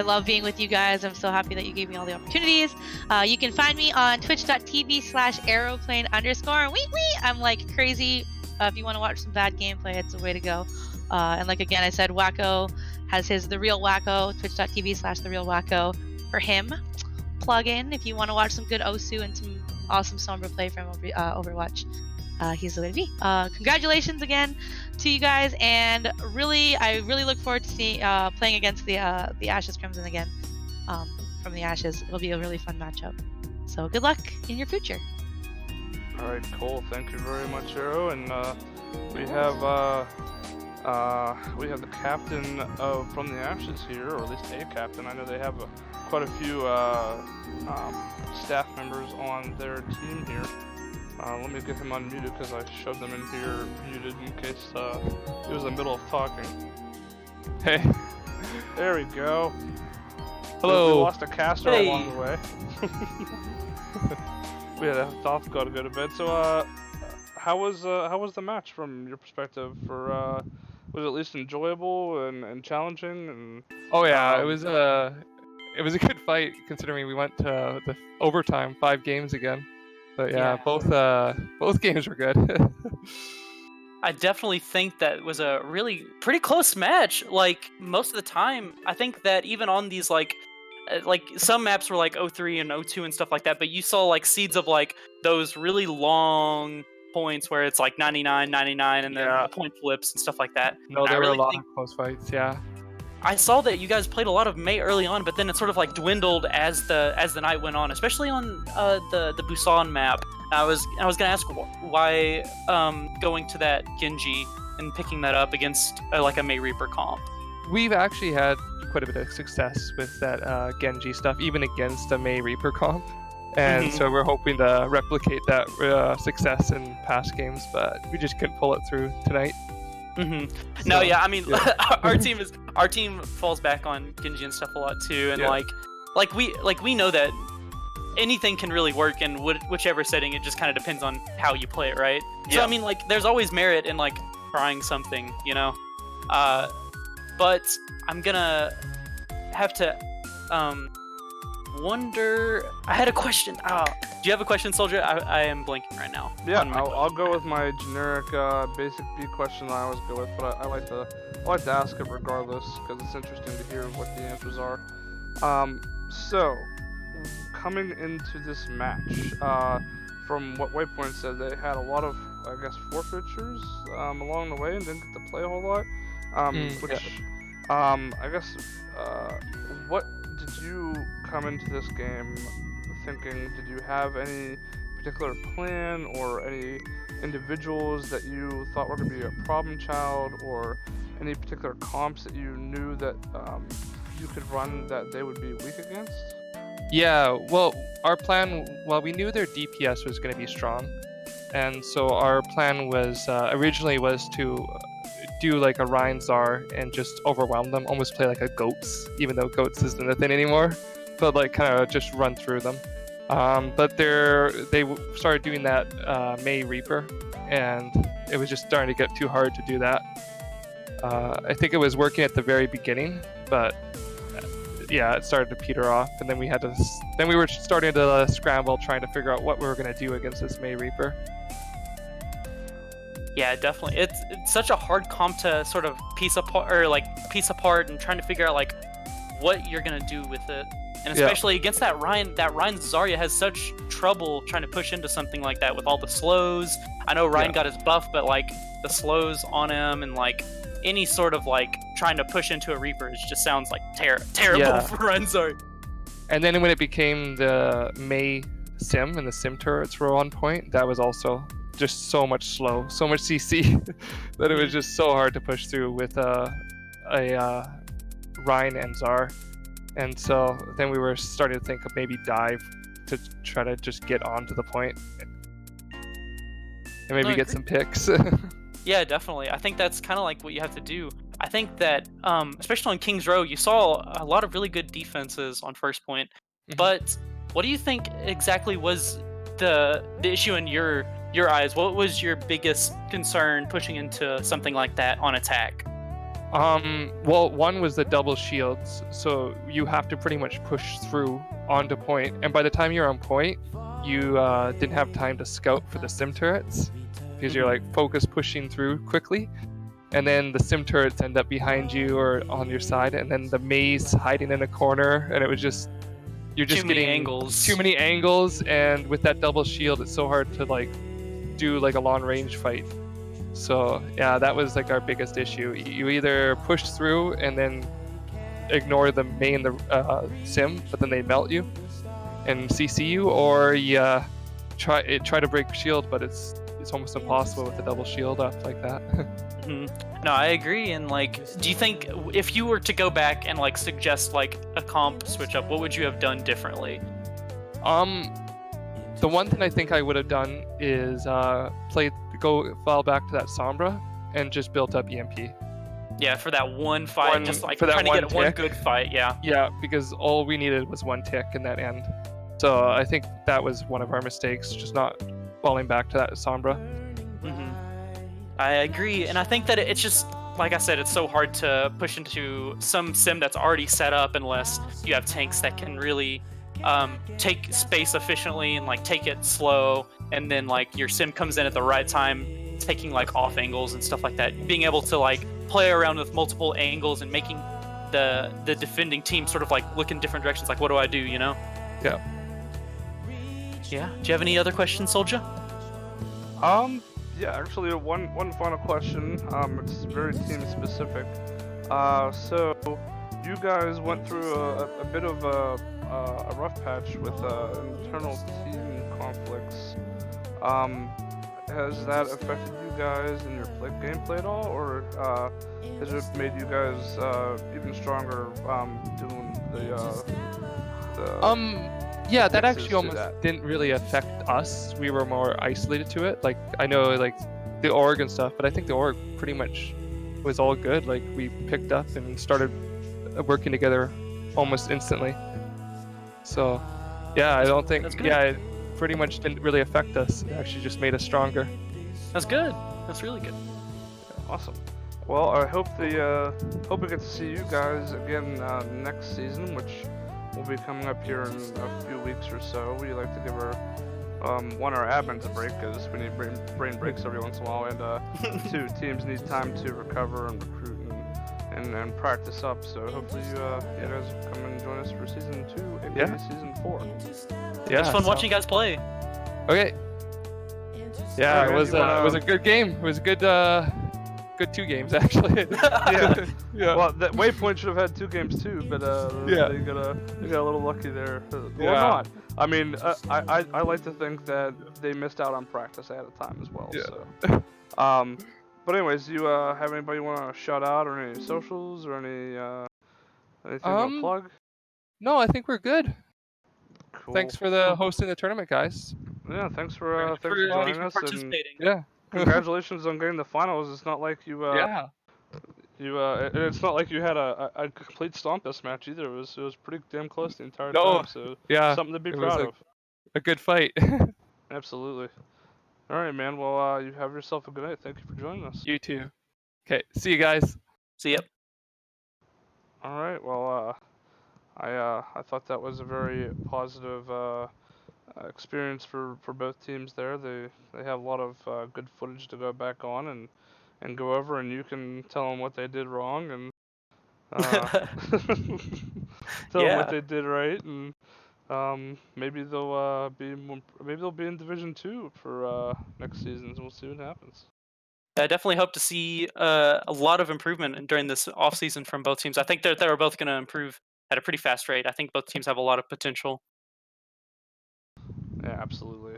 love being with you guys. I'm so happy that you gave me all the opportunities. You can find me on twitch.tv/aeroplane_. I'm like crazy. If you want to watch some bad gameplay, it's the way to go. And like again, I said, Wacko has his The Real Wacko, twitch.tv/TheRealWacko for him. Plug in if you want to watch some good Osu and some awesome Sombra play from Overwatch. he's the way to be. Congratulations again to you guys, and I really look forward to playing against the Ashes Crimson again. From the Ashes, it'll be a really fun matchup. So good luck in your future. All right, cool. Thank you very much, Arrow. And we have the captain from the Ashes here, or at least a captain. I know they have quite a few staff members on their team here. Let me get him unmuted because I shoved them in here muted in case he was in the middle of talking. Hey. There we go. Hello. We lost a caster Hey. along the way. We had a Thoth go to bed. So, how was the match from your perspective? Was it at least enjoyable and challenging? And Oh yeah, it was a good fight considering we went to the overtime 5 games again. But yeah, both games were good. I definitely think that was a really pretty close match. Like most of the time, I think that even on these like some maps were like 0-3 and 0-2 and stuff like that, but you saw like seeds of like those really long points where it's like 99, 99, and then the point flips and stuff like that. No, And there I were really a lot think of close fights. Yeah. I saw that you guys played a lot of May early on, but then it sort of like dwindled as the night went on, especially on the Busan map. I was gonna ask why going to that Genji and picking that up against like a May Reaper comp. We've actually had quite a bit of success with that Genji stuff, even against a May Reaper comp. And so we're hoping to replicate that success in past games, but we just couldn't pull it through tonight. No, yeah, I mean, our team falls back on Genji and stuff a lot too, and like we know that anything can really work in whichever setting. It just kind of depends on how you play it, right? So I mean, like, there's always merit in like trying something, you know. But I'm gonna have to wonder. I had a question. Do you have a question, Soldier? I am blanking right now. Yeah, I'll go with my generic basic B question that I always go with, but I like to ask it regardless because it's interesting to hear what the answers are. So coming into this match, from what Waypoint said, they had a lot of, I guess, forfeitures along the way and didn't get to play a whole lot. I guess, what did you come into this game thinking? Did you have any particular plan or any individuals that you thought were going to be a problem child, or any particular comps that you knew that you could run that they would be weak against? Yeah, well, our plan, we knew their DPS was going to be strong, and so our plan was originally was to do like a Ryan Czar and just overwhelm them, almost play like a Goats, even though Goats isn't a thing anymore, but like kind of just run through them. But they started doing that May Reaper, and it was just starting to get too hard to do that. I think it was working at the very beginning, but yeah, it started to peter off, and then we were starting to scramble, trying to figure out what we were going to do against this May Reaper. Yeah, definitely. It's such a hard comp to sort of piece apart and trying to figure out like what you're gonna do with it. And especially against that Ryan Zarya has such trouble trying to push into something like that with all the slows. I know Ryan got his buff, but like the slows on him and like any sort of like trying to push into a Reaper just sounds like terrible for Ryan Zarya. And then when it became the May Sim and the Sim turrets were on point, that was also just so much slow, so much CC that it was just so hard to push through with a Ryan and Czar. And so then we were starting to think of maybe dive to try to just get onto the point and maybe get some picks. Yeah, definitely. I think that's kind of like what you have to do. I think that, especially on King's Row, you saw a lot of really good defenses on first point. But what do you think exactly was the issue in your eyes? What was your biggest concern pushing into something like that on attack? Well, one was the double shields, so you have to pretty much push through onto point, and by the time you're on point, you didn't have time to scout for the sim turrets because you're like focused pushing through quickly, and then the sim turrets end up behind you or on your side, and then the maze hiding in a corner, and it was just you're just getting too many angles, and with that double shield, it's so hard to like do like a long range fight. So yeah, that was like our biggest issue. You either push through and then ignore the main sim, but then they melt you and CC you, or you try to break shield, but it's almost impossible with a double shield up like that. No, I agree. And like, do you think if you were to go back and like suggest like a comp switch up, what would you have done differently? The one thing I think I would have done is fall back to that Sombra and just built up EMP. Yeah, for that one fight, just like for that trying to one get one tick. good fight. Yeah. Yeah, because all we needed was one tick in that end. So I think that was one of our mistakes, just not falling back to that Sombra. I agree, and I think that it's just, like I said, it's so hard to push into some sim that's already set up unless you have tanks that can really take space efficiently and like take it slow, and then like your sim comes in at the right time, taking like off angles and stuff like that. Being able to like play around with multiple angles and making the defending team sort of like look in different directions. Like, what do I do? You know? Yeah. Yeah. Do you have any other questions, Soldier? Yeah, actually, one final question. It's very team specific. So you guys went through a bit of a rough patch with internal team conflicts. Has that affected you guys in your gameplay at all, or has it made you guys even stronger doing Yeah, that fixes actually to almost that? didn't really affect us. We were more isolated to it. Like, I know like the org and stuff, but I think the org pretty much was all good. Like, we picked up and started working together almost instantly. So yeah, I don't think, That's good. yeah, it pretty much didn't really affect us. It actually just made us stronger. That's good. That's really good. Awesome. Well, I hope we get to see you guys again next season, which will be coming up here in a few weeks or so. We like to give our admins a break because we need brain breaks every once in a while, and two, teams need time to recover and recruit and practice up. So hopefully you guys come and join us for season 2 and maybe season 4. Yeah, It's fun watching you guys play. Okay. Yeah, Alright, it was man, it was a good game. It was a good 2 games actually. Yeah. Yeah. Well, that Waypoint should have had 2 games too, but Yeah. they got a little lucky there. Or Yeah. not. I mean, I like to think that they missed out on practice ahead of time as well. Yeah. So, but anyways, you have anybody want to shout out or any socials or anything you want to plug? No, I think we're good. Cool. Thanks for the hosting the tournament, guys. Yeah, thanks for Thanks for joining us, and participating. Yeah. congratulations on getting the finals. It's not like you Yeah. and it's not like you had a complete stomp this match either. It was pretty damn close the entire No, time. So yeah, something to be it was proud of. A good fight. Absolutely. All right, man. Well, you have yourself a good night. Thank you for joining us. You too. Okay, see you guys. See ya. All right. Well, I thought that was a very positive experience for both teams there. They have a lot of good footage to go back on and go over, and you can tell them what they did wrong and tell them what they did right, and maybe they'll be in Division 2 for next season. So we'll see what happens. I definitely hope to see a lot of improvement during this off season from both teams. I think they're both going to improve at a pretty fast rate. I think both teams have a lot of potential. Yeah, absolutely.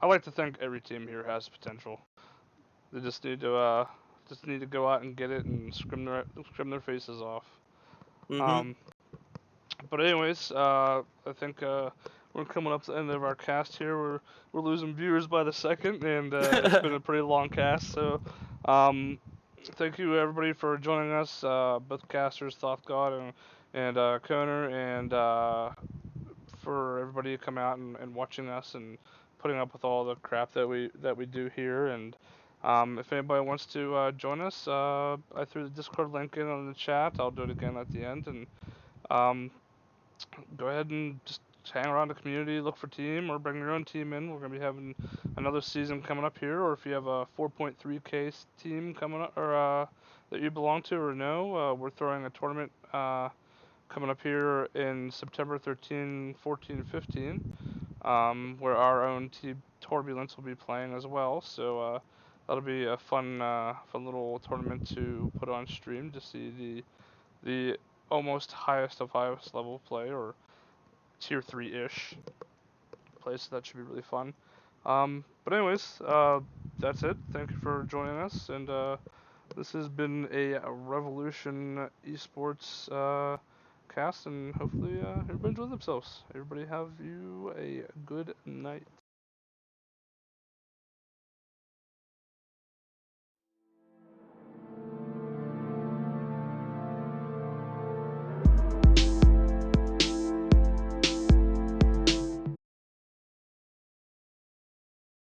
I like to think every team here has potential. They just need to go out and get it and scrim their faces off. Mhm. But anyways, I think we're coming up to the end of our cast here. We're losing viewers by the second, and it's been a pretty long cast. So, thank you everybody for joining us, both casters, Thoth God and Koner, and for everybody to come out and watching us and putting up with all the crap that we do here. And if anybody wants to join us, I threw the Discord link in on the chat. I'll do it again at the end, and go ahead and just hang around the community, look for team, or bring your own team in. We're gonna be having another season coming up here, or if you have a 4.3K team coming up, or that you belong to or know, we're throwing a tournament coming up here in September 13, 14, 15, where our own team Turbulence will be playing as well. So that'll be a fun little tournament to put on stream to see the almost highest of highest level play, or tier 3-ish play. So that should be really fun. But anyways, that's it. Thank you for joining us, and this has been a Revolution Esports cast, and hopefully everybody enjoyed themselves. Everybody have you a good night.